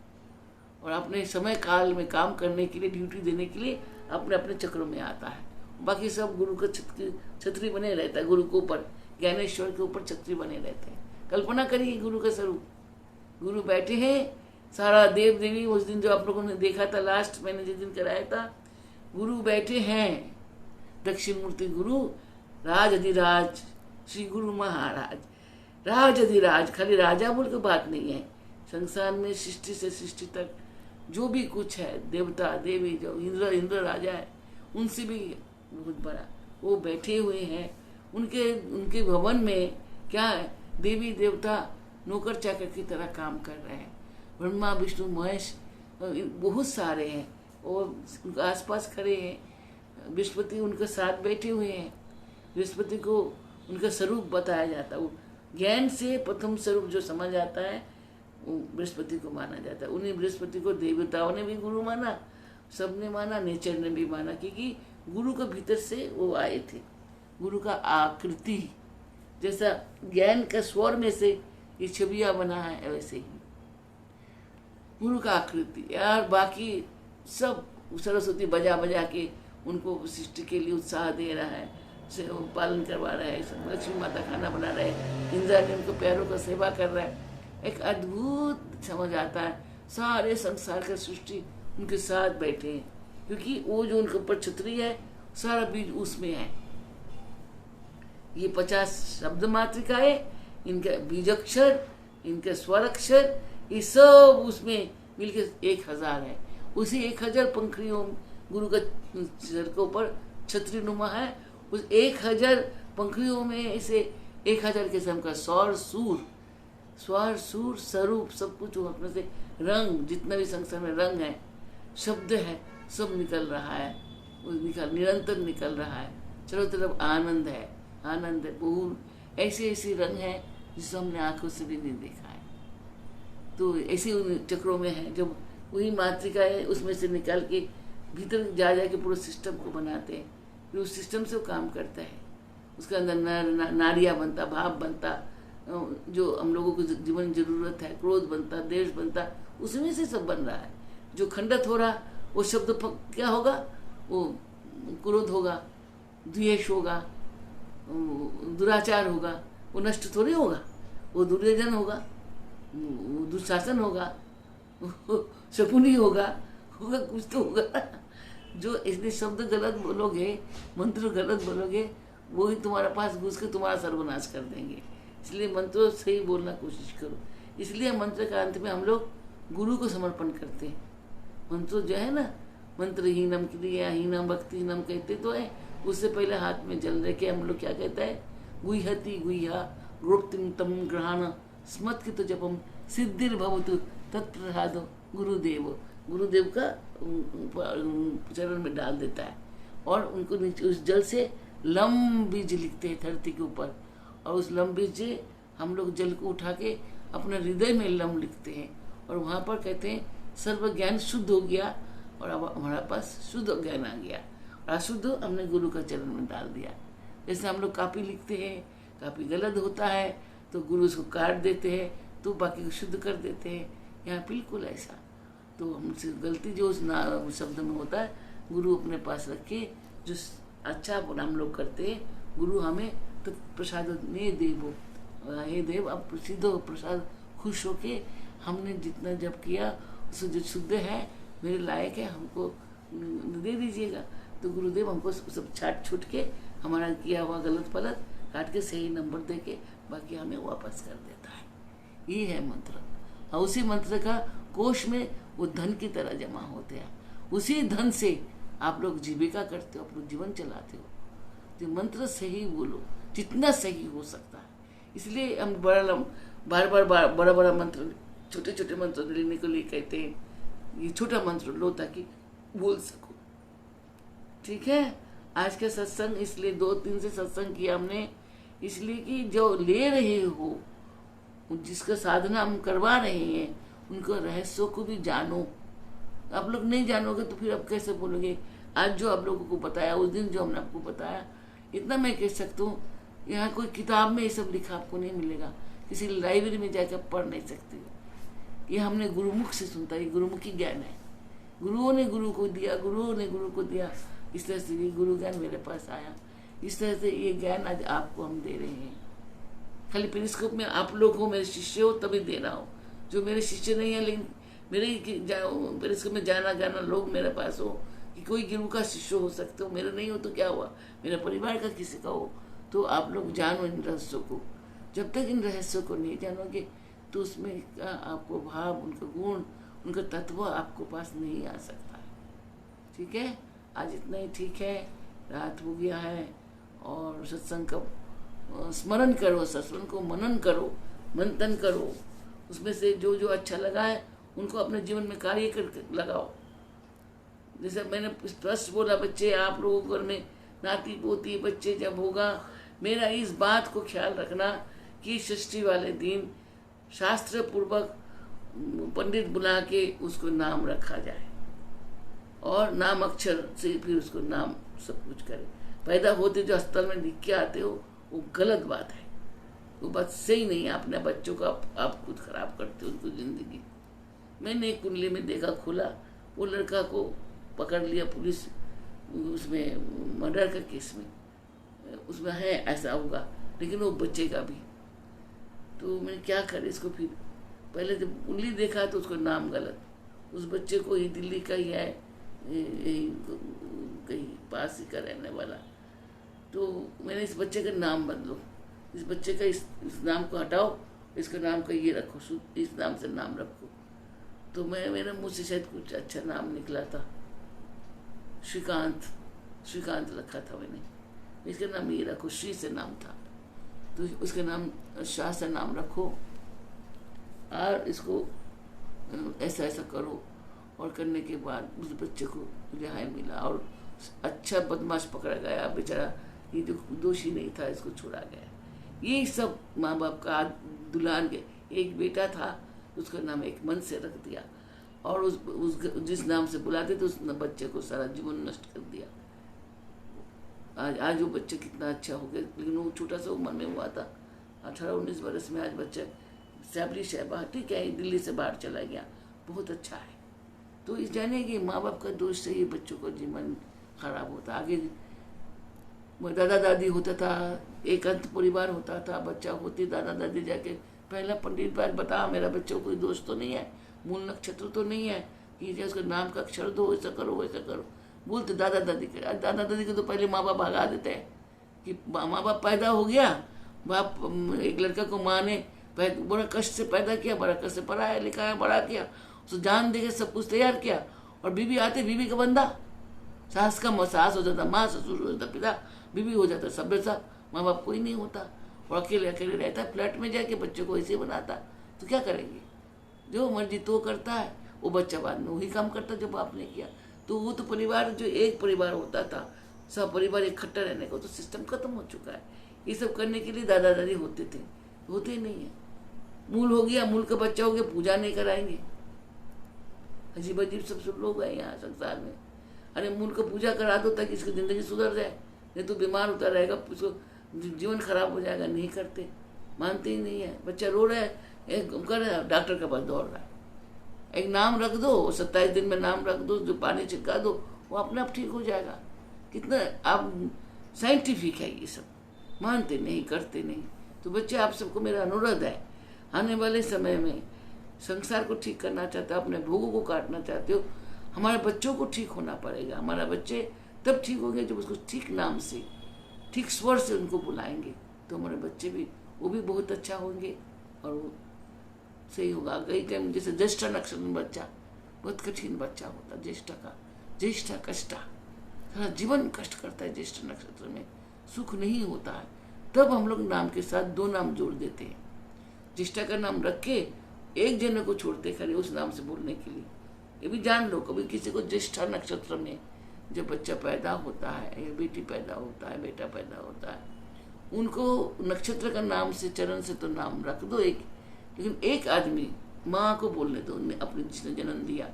और अपने समय काल में काम करने के लिए, ड्यूटी देने के लिए अपने अपने चक्रों में आता है। बाकी सब गुरु का छतरी बने रहता है, गुरु के ऊपर, ज्ञानेश्वर के ऊपर छतरी बने रहते हैं। कल्पना करिए गुरु का स्वरूप, गुरु बैठे हैं, सारा देव देवी, उस दिन जो आप लोगों ने देखा था लास्ट मैंने जिस दिन कराया था, गुरु बैठे हैं, दक्षिण मूर्ति गुरु, राज अधिराज श्री गुरु महाराज, राज अधिराज, खाली राजा बोल के बात नहीं है, संसार में सृष्टि से सृष्टि तक जो भी कुछ है, देवता देवी, जो इंद्र राजा है, उनसे भी बहुत बड़ा वो बैठे हुए हैं। उनके भवन में क्या है, देवी देवता नौकर चाकर की तरह काम कर रहे हैं, ब्रह्मा विष्णु महेश बहुत सारे हैं, और उनके आसपास खड़े हैं। बृहस्पति उनके साथ बैठे हुए हैं, बृहस्पति को उनका स्वरूप बताया जाता है। वो ज्ञान से प्रथम स्वरूप जो समझ आता है वो बृहस्पति को माना जाता है। उन्हीं बृहस्पति को देवताओं ने भी गुरु माना, सबने माना, नेचर ने भी माना, क्योंकि गुरु के भीतर से वो आए थे। गुरु का आकृति जैसा ज्ञान का स्वर में से ये छवियाँ बना है, वैसे ही गुरु का आकृति यार। बाकी सब सरस्वती बजा बजा के उनको सृष्टि के लिए उत्साह दे रहा है, पालन करवा रहा है, लक्ष्मी माता खाना बना रहे हैं, इंद्राणी उनको पैरों का सेवा कर रहा है। एक अद्भुत समझ आता है। सारे संसार का सृष्टि उनके साथ बैठे हैं, क्योंकि वो जो उनके ऊपर छतरी है सारा बीज उसमें है। ये 50 शब्द मात्रिकाएं, इनके बीजाक्षर, इनके स्वराक्षर, ये सब उसमें मिलकर 1000 है। उसी 1000 पंखुड़ियों गुरु का सिर के ऊपर छतरी नुमा है। उस 1000 पंखुड़ियों में इसे 1000 किस्म का स्वर सूर स्वरूप सब कुछ अपने से रंग, जितना भी संसार में रंग है, शब्द है, सब निकल रहा है। वो निरंतर निकल रहा है। चारों तरफ आनंद है पूर्ण। ऐसे ऐसे रंग है जिसे हमने आंखों से भी नहीं देखा है। तो ऐसे उन चक्रों में है, जब वही मातृका है उसमें से निकाल के भीतर जा के पूरे सिस्टम को बनाते हैं। फिर उस सिस्टम से वो काम करता है। उसके अंदर नारिया बनता, भाव बनता, जो हम लोगों को जीवन जरूरत है, क्रोध बनता, देश बनता, उसमें से सब बन रहा है। जो खंडित हो रहा वो शब्द क्या होगा? वो क्रोध होगा, द्वेष होगा, दुराचार होगा। वो नष्ट थोड़ी होगा, वो दुर्योधन होगा, वो दुशासन होगा, शकुनी होगा कुछ तो होगा। जो इसलिए शब्द गलत बोलोगे, मंत्र गलत बोलोगे, वो ही तुम्हारे पास घुस के तुम्हारा सर्वनाश कर देंगे। इसलिए मंत्र सही बोलना कोशिश करो। इसलिए मंत्र का अंत में हम लोग गुरु को समर्पण करते हैं। मंत्र जो है ना, मंत्रहीनम क्रियाहीनम भक्तिहीनम कहते तो है, उससे पहले हाथ में जल रखे हम लोग क्या कहता है? गुह्यति गुह्या गुप्तिम तम ग्रहण स्मत्कृत जपम सिद्धिर्भवतु तत्प्रसादो गुरुदेव का चरण में डाल देता है। और उनको नीचे उस जल से लम बीज लिखते हैं धरती के ऊपर, और उस लम बीज से हम लोग जल को उठा के अपने हृदय में लम लिखते हैं। और वहाँ पर कहते हैं सर्व ज्ञान शुद्ध हो गया, और अब हमारे पास शुद्ध ज्ञान आ गया, और अशुद्ध हमने गुरु का चरण में डाल दिया। जैसे हम लोग कापी लिखते हैं, कापी गलत होता है तो गुरु उसको काट देते हैं, तो बाकी को शुद्ध कर देते हैं। यहाँ बिल्कुल ऐसा तो हमसे गलती जो उस शब्द में होता है, गुरु अपने पास रखे। जो अच्छा हम लोग करते हैं, गुरु हमें तो प्रसाद ने देवो, हे देव अब प्रसिद्ध हो, प्रसाद खुश होके हमने जितना जप किया उससे जो शुद्ध है, मेरे लायक है, हमको दे दीजिएगा। तो गुरुदेव हमको सब छाट छूट के हमारा किया हुआ गलत फलत काट के सही नंबर दे के बाकी हमें वापस कर देता है। ये है मंत्र। और उसी मंत्र का कोष में वो धन की तरह जमा होते हैं। उसी धन से आप लोग जीविका करते हो, अपना जीवन चलाते हो। तो मंत्र सही बोलो, जितना सही हो सकता है। इसलिए हम बार बार बड़ा मंत्र, छोटे छोटे मंत्र लेने के लिए कहते हैं, ये छोटा मंत्र लो ताकि बोल सको। ठीक है। आज का सत्संग इसलिए 2-3 से सत्संग किया हमने, इसलिए कि जो ले रहे हो, जिसका साधना हम करवा रहे हैं, उनको रहस्यों को भी जानो। आप लोग नहीं जानोगे तो फिर आप कैसे बोलोगे? आज जो आप लोगों को बताया, उस दिन जो हमने आपको बताया, इतना मैं कह सकता हूँ, यहाँ कोई किताब में ये सब लिखा आपको नहीं मिलेगा, किसी लाइब्रेरी में जाकर पढ़ नहीं सकते हो। ये हमने गुरुमुख से सुनता है, गुरुमुखी ज्ञान है। गुरुओं ने गुरु को दिया, गुरुओं ने गुरु को दिया। इस तरह से ये गुरु ज्ञान मेरे पास आया। इस तरह से ये ज्ञान आज आपको हम दे रहे हैं। खाली पेरिस्कोप में आप लोग हो, मेरे शिष्य हो, तभी दे रहा हूँ। जो मेरे शिष्य नहीं है, लेकिन मेरे पेरिस्कोप में जाना गाना लोग मेरे पास हो, कि कोई गुरु का शिष्य हो सकते हो, मेरे नहीं हो तो क्या हुआ, मेरे परिवार का किसी का हो, तो आप लोग जानो इन रहस्यों को। जब तक इन रहस्यों को नहीं जानोगे तो उसमें का आपको भाव, उनका गुण, उनका तत्व आपको पास नहीं आ सकता है। ठीक है। आज इतना ही ठीक है। रात हो गया है, और सत्संग का स्मरण करो, सत्संग को मनन करो, मंथन करो। उसमें से जो जो अच्छा लगा है उनको अपने जीवन में कार्य कर लगाओ। जैसे मैंने स्पष्ट बोला, बच्चे आप लोगों के घर में नाती पोती बच्चे जब होगा, मेरा इस बात को ख्याल रखना कि षष्ठी वाले दिन शास्त्र पूर्वक पंडित बुला के उसको नाम रखा जाए, और नाम अक्षर से फिर उसको नाम सब कुछ करे। पैदा होते जो अस्पताल में लिख के आते हो, वो गलत बात है, वो बात सही नहीं है। अपने बच्चों का आप खुद खराब करते हो उनको जिंदगी। मैंने एक कुंडली में देखा खुला, वो लड़का को पकड़ लिया पुलिस, उसमें मर्डर का केस में, उसमें है ऐसा होगा, लेकिन वो बच्चे का भी। तो मैंने क्या करे इसको, फिर पहले जब उंगली देखा तो उसको नाम गलत, उस बच्चे को ही दिल्ली का ही है, यही कहीं पास ही का रहने वाला। तो मैंने इस बच्चे का नाम बदलो, इस बच्चे का इस नाम को हटाओ, इसका नाम का ये रखो, इस नाम से नाम रखो। तो मेरे मुँह से शायद कुछ अच्छा नाम निकला था, श्रीकांत रखा था मैंने। इसका नाम ये रखो, श्री से नाम था, तो उसका नाम शाह से नाम रखो, और इसको ऐसा ऐसा करो। और करने के बाद उस बच्चे को रिहाई मिला, और अच्छा बदमाश पकड़ा गया बेचारा, ये जो दोषी नहीं था इसको छोड़ा गया। ये सब माँ बाप का दुलान के। एक बेटा था, उसका नाम एक मन से रख दिया, और उस जिस नाम से बुलाते थे उस बच्चे को सारा जीवन नष्ट कर दिया। आज वो बच्चा कितना अच्छा हो गया, लेकिन वो छोटा सा उम्र में हुआ था, 18-19 वर्ष में। आज बच्चा स्टैब्लिश है बाहर, ठीक है, दिल्ली से बाहर चला गया, बहुत अच्छा है। तो इस जाने कि माँ बाप का दोष से ये बच्चों का जीवन खराब होता। आगे दादा दादी होता था, एक अंत परिवार होता था, बच्चा होती दादा दादी जाके पहला पंडित भाई बता मेरा बच्चों कोई दोष तो नहीं है, मूल नक्षत्र तो नहीं है कि उसका नाम का अक्षर दो, ऐसा करो वैसा करो, बोलते दादा दादी के। दादा दादी को तो पहले माँ बाप भगा देते हैं कि माँ बाप पैदा हो गया, बाप एक लड़का को माँ ने बड़ा कष्ट से पैदा किया, बड़ा कष्ट से पढ़ाया लिखाया बड़ा किया, उसको जान दे के सब कुछ तैयार किया, और बीवी आते बीवी का बंदा, सास का सास हो जाता, माँ ससुर हो जाता, पिता बीवी हो जाता, सब सा माँ बाप कोई नहीं होता, और अकेले अकेले रहता है फ्लैट में जाके, बच्चों को ऐसे बनाता। तो क्या करेंगे, जो मर्जी तो करता है, वो बच्चा बाद में वही काम करता जो बाप ने किया। तो वो तो परिवार जो एक परिवार होता था, सब परिवार इकट्ठा रहने का तो सिस्टम खत्म हो चुका है। ये सब करने के लिए दादा दादी होते थे, होते ही नहीं है। मूल हो गया, मूल का बच्चा हो गया, पूजा नहीं कराएंगे, अजीब अजीब सब लोग हैं यहाँ संसार में। अरे मूल का पूजा करा दो ताकि इसकी ज़िंदगी सुधर जाए, नहीं तो बीमार होता रहेगा, उसको जीवन खराब हो जाएगा। नहीं करते, मानते ही नहीं है। बच्चा रो रहा है, एक कर रहा है, डॉक्टर के पास दौड़ रहा है, एक नाम रख दो, 27 दिन में नाम रख दो, जो पानी छिड़का दो, वो अपने आप ठीक हो जाएगा। कितना आप साइंटिफिक है ये सब, मानते नहीं, करते नहीं। तो बच्चे आप सबको मेरा अनुरोध है, आने वाले समय में संसार को ठीक करना चाहते हो, अपने भोगों को काटना चाहते हो, हमारे बच्चों को ठीक होना पड़ेगा। हमारा बच्चे तब ठीक होंगे जब उसको ठीक नाम से, ठीक स्वर से उनको बुलाएंगे, तो हमारे बच्चे भी वो भी बहुत अच्छा होंगे, और वो सही होगा। कई टाइम जैसे ज्येष्ठा नक्षत्र में बच्चा बहुत कठिन बच्चा होता, ज्येष्ठा कष्टा, सारा जीवन कष्ट करता है। ज्येष्ठ नक्षत्र में सुख नहीं होता है, तब हम लोग नाम के साथ 2 नाम जोड़ देते हैं। ज्येष्ठा का नाम रख के एक जने को छोड़ते खड़े उस नाम से बोलने के लिए। ये भी जान लो, कभी किसी को ज्येष्ठा नक्षत्र में जब बच्चा पैदा होता है, बेटी पैदा होता है, बेटा पैदा होता है, उनको नक्षत्र का नाम से, चरण से तो नाम रख दो एक, लेकिन एक आदमी माँ को बोलने दो, अपने जिसने जन्म दिया,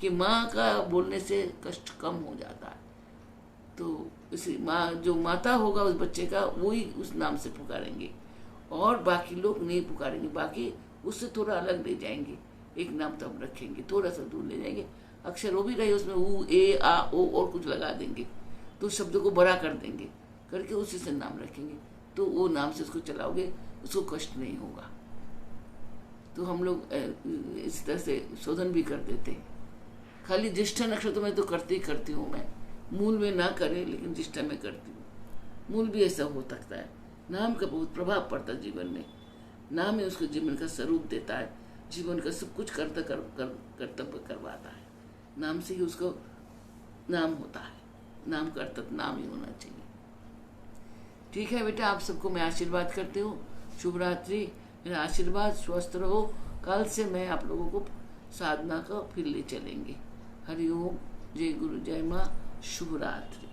कि माँ का बोलने से कष्ट कम हो जाता है। तो इसी माँ, जो माता होगा उस बच्चे का, वही उस नाम से पुकारेंगे, और बाकी लोग नहीं पुकारेंगे, बाकी उससे थोड़ा अलग ले जाएंगे। एक नाम तो हम रखेंगे, थोड़ा सा दूर ले जाएंगे, अक्षर वो भी रहे उसमें, ऊ ए आ ओ और कुछ लगा देंगे, तो शब्दों को बड़ा कर देंगे, करके उसी से नाम रखेंगे। तो वो नाम से उसको चलाओगे, उसको कष्ट नहीं होगा। तो हम लोग इस तरह से शोधन भी कर देते हैं। खाली ज्येष्ठा नक्षत्र में तो करती हूँ मैं, मूल में ना करे, लेकिन ज्येष्ठा में करती हूँ। मूल भी ऐसा हो सकता है, नाम का बहुत प्रभाव पड़ता है जीवन में। नाम ही उसको जीवन का स्वरूप देता है, जीवन का सब कुछ कर्तव्य करवाता है। नाम से ही उसको नाम होता है, नाम का अर्थ नाम ही होना चाहिए। ठीक है बेटा, आप सबको मैं आशीर्वाद करती हूँ। शुभ रात्रि, मेरा आशीर्वाद, स्वस्थ रहो। कल से मैं आप लोगों को साधना का फिर ले चलेंगे। हरिओम, जय गुरु, जय माँ, शुभ रात्रि।